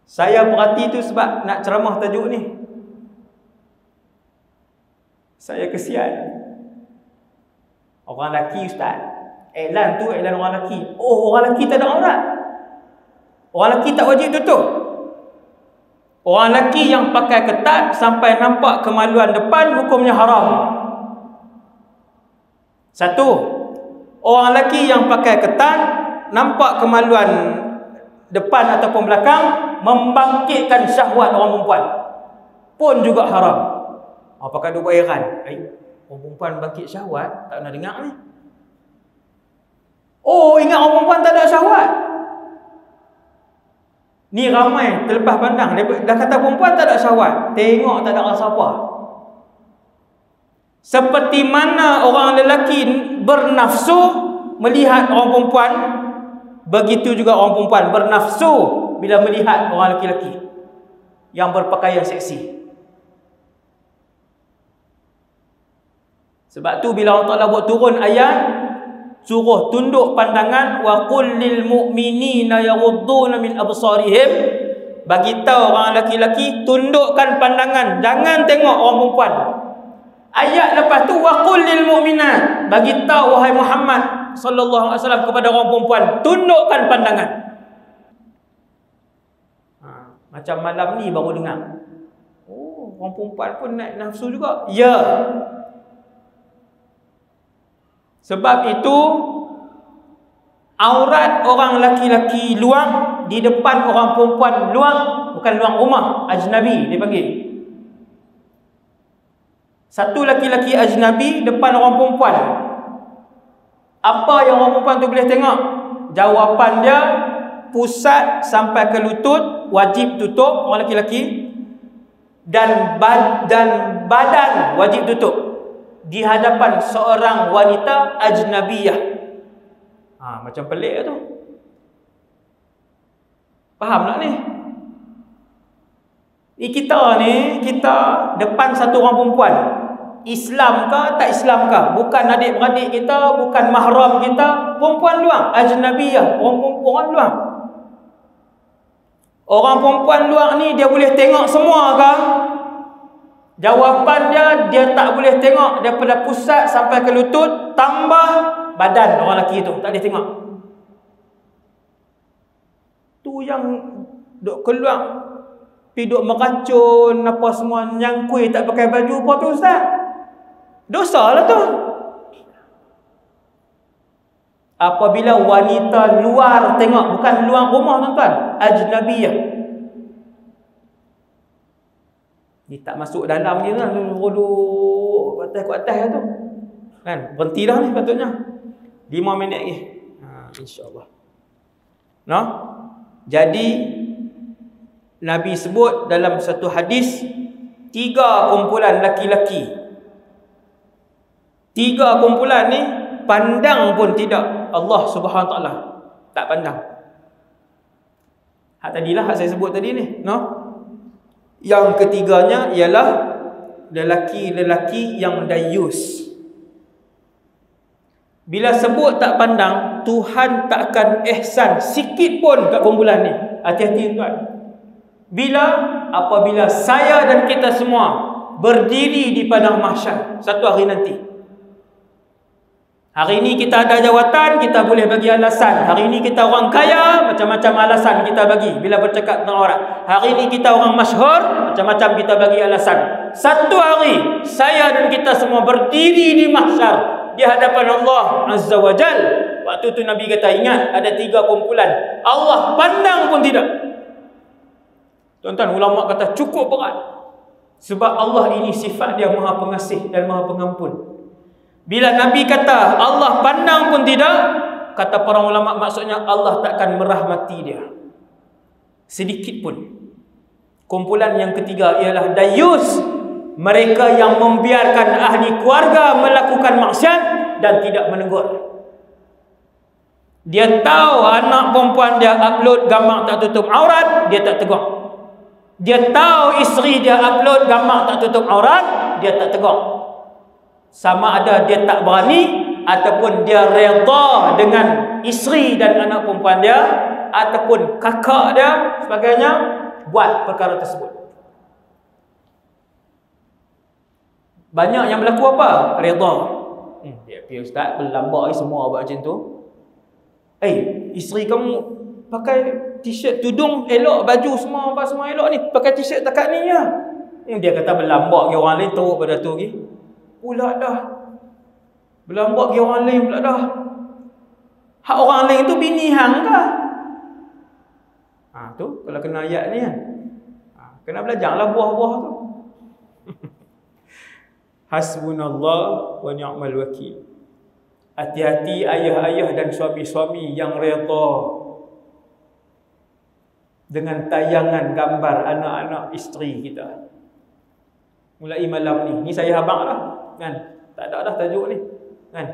Saya perhati tu sebab nak ceramah tajuk ni. Saya kesian. Orang lelaki ustaz, iklan tu iklan orang lelaki. Oh, orang lelaki tak ada aurat. Orang lelaki tak wajib tutup. Orang lelaki yang pakai ketat sampai nampak kemaluan depan, hukumnya haram. Satu, orang lelaki yang pakai ketat, nampak kemaluan depan ataupun belakang, membangkitkan syahwat orang perempuan, pun juga haram. Apakah duk buat heran? Orang perempuan bangkit syahwat, tak pernah dengar ni. Oh, ingat orang perempuan tak ada syahwat. Ni ramai terlepas pandang. Dah kata perempuan tak ada syahwat, tengok tak ada rasa apa. Seperti mana orang lelaki bernafsu melihat orang perempuan, begitu juga orang perempuan bernafsu bila melihat orang lelaki yang berpakaian seksi. Sebab tu bila Allah Ta'ala buat turun ayat, suruh tunduk pandangan, wa qul lil mu'minina yaghudduna min absarihim, bagi tahu orang lelaki tundukkan pandangan, jangan tengok orang perempuan. Ayat lepas tu, wa qul lil mu'minat, bagi tahu wahai Muhammad sallallahu alaihi wasallam kepada orang perempuan, tundukkan pandangan. Macam malam ni baru dengar, oh, orang perempuan pun naik nafsu juga. Ya. Sebab itu aurat orang laki-laki luang di depan orang perempuan luang, bukan luang rumah, ajnabi dia panggil. Satu laki-laki ajnabi depan orang perempuan, apa yang orang perempuan tu boleh tengok? Jawapan dia, pusat sampai ke lutut wajib tutup orang laki-laki, dan badan wajib tutup di hadapan seorang wanita ajnabiyah. Macam pelik tu. Faham tak ni? Kita depan satu orang perempuan, Islam ke tak Islam ke, bukan adik-beradik kita, bukan mahram kita, perempuan luang, ajnabiyah, orang luang. Orang perempuan luar ni dia boleh tengok semua ke? Jawapan dia tak boleh tengok daripada pusat sampai ke lutut tambah badan orang lelaki tu, tak boleh tengok. Tu yang duk keluar pergi duk meracun apa semua, nyangkui tak pakai baju apa tu ustaz? Dosa lah tu. Apabila wanita luar tengok, bukan luar rumah tuan-tuan, ajnabiyah. Ni tak masuk dalam je kan, duduk atas tu. Kan, berhenti dah ni patutnya. 5 minit lagi. InsyaAllah. No? Jadi Nabi sebut dalam satu hadis 3 kumpulan laki-laki. 3 kumpulan ni pandang pun tidak Allah Subhanahu Wa Taala, tak pandang. Hak tadilah hak saya sebut tadi ni, no? Yang ketiganya ialah lelaki-lelaki yang dayus. Bila sebut tak pandang, Tuhan tak akan ihsan sikit pun kat kumpulan ni. Hati-hati tuan. Apabila saya dan kita semua berdiri di padang mahsyar satu hari nanti. Hari ini kita ada jawatan, kita boleh bagi alasan. Hari ini kita orang kaya, macam-macam alasan kita bagi bila bercakap dengan orang. Hari ini kita orang masyhur, macam-macam kita bagi alasan. Satu hari saya dan kita semua berdiri di mahsyar di hadapan Allah Azza wa Jal. Waktu tu Nabi kata, ingat ada 3 kumpulan, Allah pandang pun tidak. Tuan-tuan, ulama kata cukup berat. Sebab Allah ini sifat dia maha pengasih dan maha pengampun. Bila Nabi kata Allah pandang pun tidak, kata para ulama maksudnya Allah takkan merahmati dia sedikit pun. Kumpulan yang ketiga ialah dayus, mereka yang membiarkan ahli keluarga melakukan maksiat dan tidak menegur. Dia tahu anak perempuan dia upload gambar tak tutup aurat, dia tak tegur. Dia tahu isteri dia upload gambar tak tutup aurat, dia tak tegur. Sama ada dia tak berani ataupun dia redha dengan isteri dan anak perempuan dia ataupun kakak dia sebagainya buat perkara tersebut. Banyak yang berlaku apa? Redha. Dia pergi ustaz berlambak semua buat macam tu. Isteri kamu pakai t-shirt, tudung elok, baju semua apa semua elok ni, pakai t-shirt takat ni ya. Dia kata berlambak ke orang lain teruk pada tu lagi. Pula dah berlambak ke orang lain pula dah. Hak orang lain tu bini hang kah? Tu kalau kena ayat ni kan. Kena belajarlah buah-buah tu. Hasbunallah wa ni'mal wakil. Hati-hati ayah-ayah dan suami-suami yang redha dengan tayangan gambar anak-anak isteri kita. Mulai malam ni. Ni saya habaq dah. Kan? Tak ada dah tajuk ni. Kan?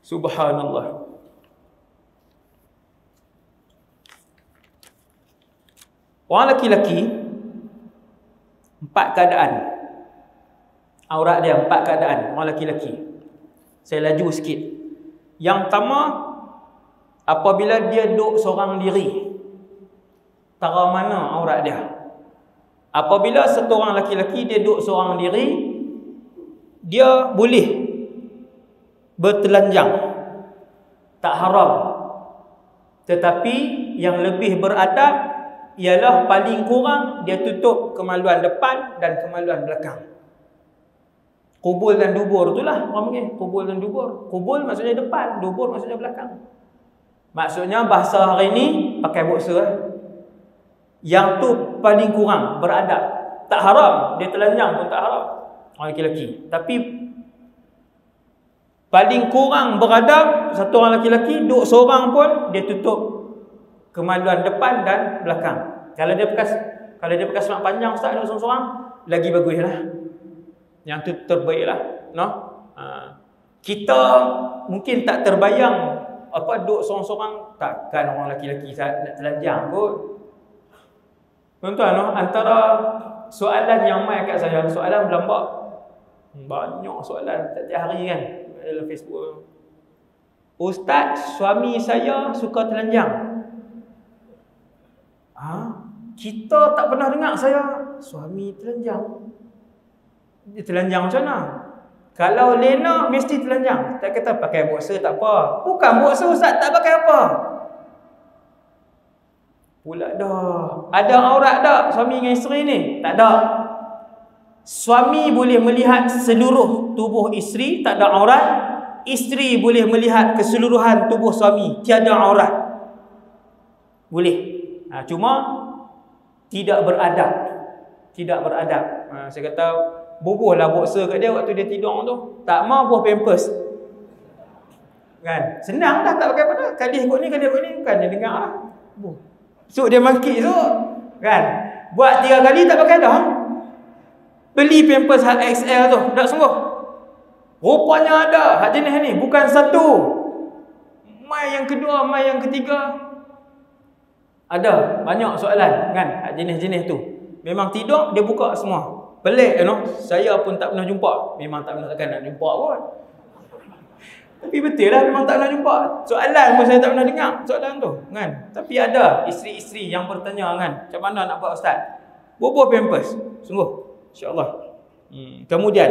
Subhanallah. Orang lelaki 4 keadaan. Aurat dia 4 keadaan orang lelaki. Saya laju sikit. Yang pertama, apabila dia duduk seorang diri, tara mana aurat dia. Apabila seorang lelaki dia duduk seorang diri, dia boleh bertelanjang, tak haram. Tetapi yang lebih beradab ialah paling kurang dia tutup kemaluan depan dan kemaluan belakang. Kubul dan dubur itulah orang panggil, kubul dan dubur. Kubul maksudnya depan, dubur maksudnya belakang. Maksudnya bahasa hari ni pakai boxer. Yang tu paling kurang beradab. Tak haram, dia telanjang pun tak haram orang lelaki. Tapi paling kurang beradab satu orang lelaki duduk seorang pun dia tutup kemaluan depan dan belakang. Kalau dia pakai semak panjang ustaz duduk seorang-seorang, lagi baguslah. Yang tu terbaiklah, no? Kita mungkin tak terbayang apa duduk seorang-seorang, takkan orang lelaki-lelaki nak telanjang kot. Tuan-tuan, no? Antara soalan yang mai kat saya, soalan berlambak. Banyak soalan setiap hari kan dalam Facebook. Ustaz, suami saya suka telanjang. Kita tak pernah dengar saya suami telanjang. Dia telanjang macam mana? Kalau lena mesti telanjang. Tak kata pakai boxer tak apa. Bukan boxer ustaz, tak pakai apa. Pula dah. Ada aurat tak suami dengan isteri ni? Tak ada. Suami boleh melihat seluruh tubuh isteri, tak ada aurat. Isteri boleh melihat keseluruhan tubuh suami, tiada aurat. Boleh. Cuma tidak beradab. Tidak beradab. Saya kata bubuhlah boxer kat dia waktu dia tidur tu. Tak mau buah pampers. Kan? Senang dah, tak pakai apa dah. Kali ikut ni, bukan dia dengar lah. So dia mangkit tu. Kan? Buat 3 kali tak pakai dah. Beli pampers hak XL tu, tak sungguh. Rupanya ada hak jenis ni, bukan satu. Mai yang kedua, mai yang ketiga. Ada banyak soalan kan hak jenis-jenis tu. Memang tidur dia buka semua. Pelik saya pun tak pernah jumpa. Memang tak pernah takkan nak jumpa pun. Tapi betul lah memang tak pernah jumpa. Soalan pun saya tak pernah dengar soalan tu kan. Tapi ada isteri-isteri yang bertanya kan, macam mana nak buat ustaz? Bubuh pampers. Sungguh insya-Allah. Kemudian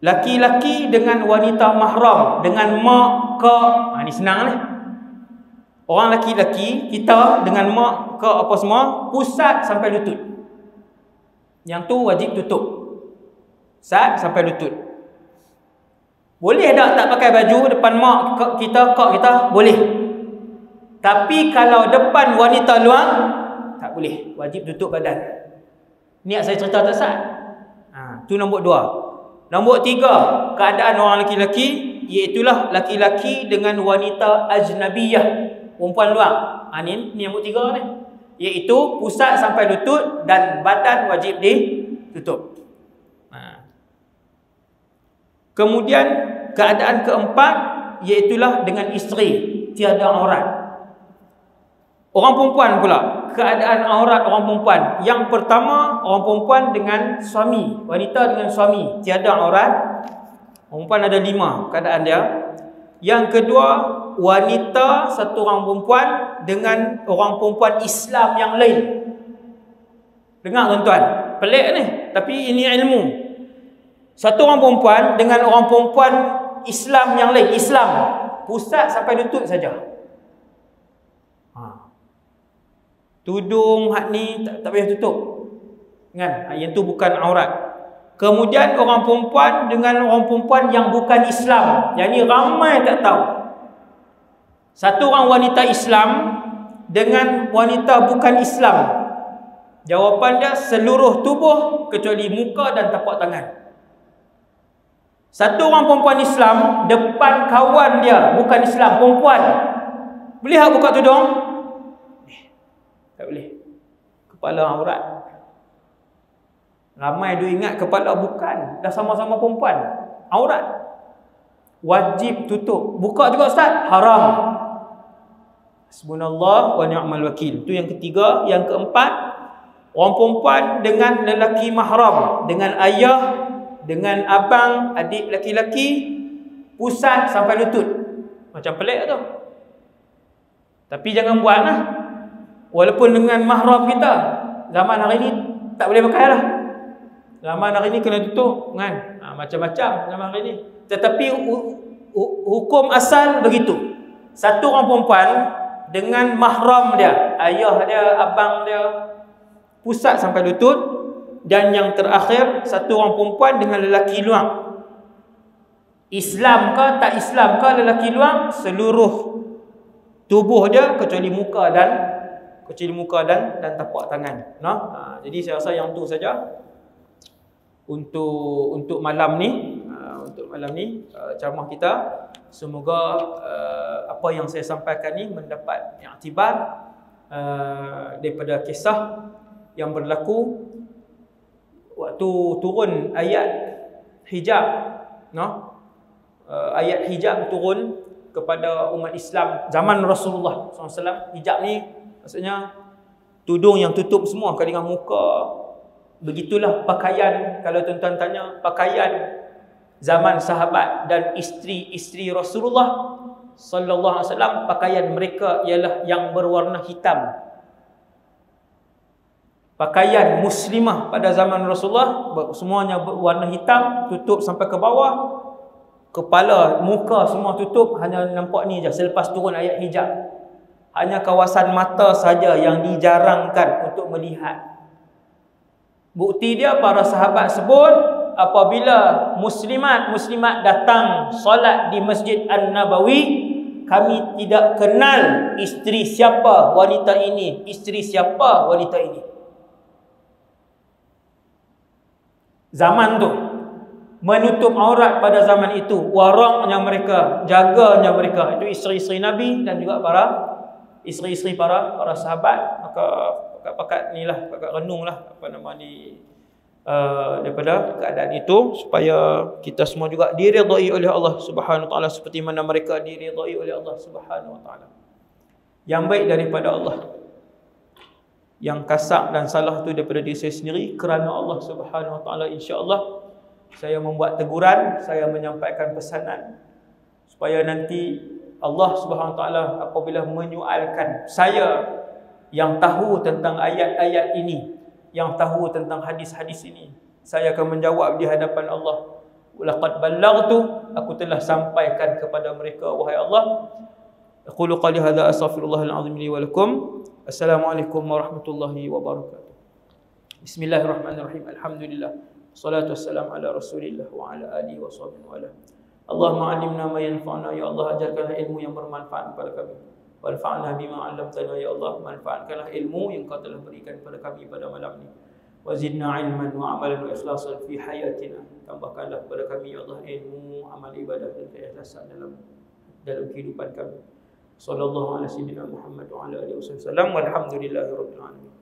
laki-laki dengan wanita mahram, dengan mak ke, ni senang ni. Orang laki-laki kita dengan mak ke apa semua, pusat sampai lutut. Yang tu wajib tutup. Pusat sampai lutut. Boleh tak pakai baju depan mak kita, kak kita? Boleh. Tapi kalau depan wanita luar, tak boleh. Wajib tutup badan. Niat saya cerita tak sah. Tu nombor 2. Nombor 3, keadaan orang laki-laki, iaitulah laki-laki dengan wanita ajnabiyah, perempuan luar. Ni nombor 3 ni. Iaitu pusat sampai lutut dan badan wajib ditutup. Kemudian keadaan keempat, iaitulah dengan isteri, tiada aurat. Orang perempuan pula, keadaan aurat orang perempuan. Yang pertama, orang perempuan dengan suami, wanita dengan suami, tiada aurat. Perempuan ada 5 keadaan dia. Yang kedua, wanita satu orang perempuan dengan orang perempuan Islam yang lain. Dengar tuan-tuan, pelik ni, tapi ini ilmu. Satu orang perempuan dengan orang perempuan Islam yang lain, Islam, pusat sampai lutut saja. Tudung hak ni tak payah tutup. Kan? Yang tu bukan aurat. Kemudian orang perempuan dengan orang perempuan yang bukan Islam. Yang ni ramai tak tahu. Satu orang wanita Islam dengan wanita bukan Islam. Jawapan dia seluruh tubuh kecuali muka dan tapak tangan. Satu orang perempuan Islam depan kawan dia bukan Islam, perempuan. Boleh tak buka tudung? Tak boleh. Kepala aurat. Ramai dia ingat kepala bukan. Dah sama-sama perempuan. Aurat. Wajib tutup. Buka juga ustaz? Haram. Hasbunallah wa ni'mal wakil. Itu yang ketiga. Yang keempat, orang perempuan dengan lelaki mahram, dengan ayah, dengan abang, adik laki-laki, pusat sampai lutut. Macam pelik tu. Tapi jangan buat lah. Walaupun dengan mahram kita, zaman hari ni tak boleh pakai lah. Zaman hari ni kena tutup kan. Macam-macam zaman hari ni. Tetapi hukum asal begitu. Satu orang perempuan dengan mahram dia, ayah dia, abang dia, pusat sampai lutut. Dan yang terakhir, satu orang perempuan dengan lelaki luar. Islam ke tak Islam ke lelaki luar, seluruh tubuh dia kecuali muka dan tapak tangan. Jadi saya rasa yang tu saja untuk malam ni. Untuk malam ni ceramah kita. Semoga apa yang saya sampaikan ni mendapat iktibar daripada kisah yang berlaku waktu turun ayat hijab, ayat hijab turun kepada umat Islam zaman Rasulullah SAW. Hijab ni maksudnya tudung yang tutup semua dengan muka. Begitulah pakaian, kalau tuan-tuan tanya, pakaian zaman sahabat dan isteri-isteri Rasulullah sallallahu alaihi wasallam pakaian mereka ialah yang berwarna hitam. Pakaian muslimah pada zaman Rasulullah semuanya berwarna hitam, tutup sampai ke bawah. Kepala, muka semua tutup, hanya nampak ni je selepas turun ayat hijab. Hanya kawasan mata saja yang dijarangkan untuk melihat. Bukti dia para sahabat sebut apabila muslimat datang solat di Masjid An-Nabawi, kami tidak kenal isteri siapa wanita ini, isteri siapa wanita ini. Zaman tu menutup aurat pada zaman itu, waraknya mereka, jaganya mereka, itu isteri-isteri Nabi dan juga para isteri-isteri para sahabat. Maka pakat ni lah, pakat renung lah apa nama ni daripada keadaan itu, supaya kita semua juga diridai oleh Allah Subhanahu wa taala seperti mana mereka diridai oleh Allah Subhanahu wa taala. Yang baik daripada Allah, yang kasar dan salah tu daripada diri saya sendiri, kerana Allah Subhanahu wa taala insya-Allah saya membuat teguran, saya menyampaikan pesanan supaya nanti Allah Subhanahu wa taala apabila menyualkan saya yang tahu tentang ayat-ayat ini, yang tahu tentang hadis-hadis ini, saya akan menjawab di hadapan Allah, laqad ballaghtu, aku telah sampaikan kepada mereka wahai Allah. Aqulu qali hadza astaghfirullahal azim li wa lakum. Assalamualaikum warahmatullahi wabarakatuh. Bismillahirrahmanirrahim. Alhamdulillah. Wassalatu wassalamu ala Rasulillah wa ala alihi washabbihi wa ala. Allahumma 'allimna ma yanfa'una, ya Allah ajarkanlah ilmu yang bermanfaat kepada kami. Wanfa'na bima 'allamtana, ya Allah manfaatkanlah ilmu yang Kau telah berikan kepada kami pada malam ini. Wa zidna 'ilman wa 'amalan wa ikhlasan fi hayatina. Tambahkanlah kepada kami ya Allah ilmu, amal ibadah dan keikhlasan dalam kehidupan kami. Sallallahu alaihi wasallam Muhammad wa ala alihi wasallam. Walhamdulillahirabbil alamin.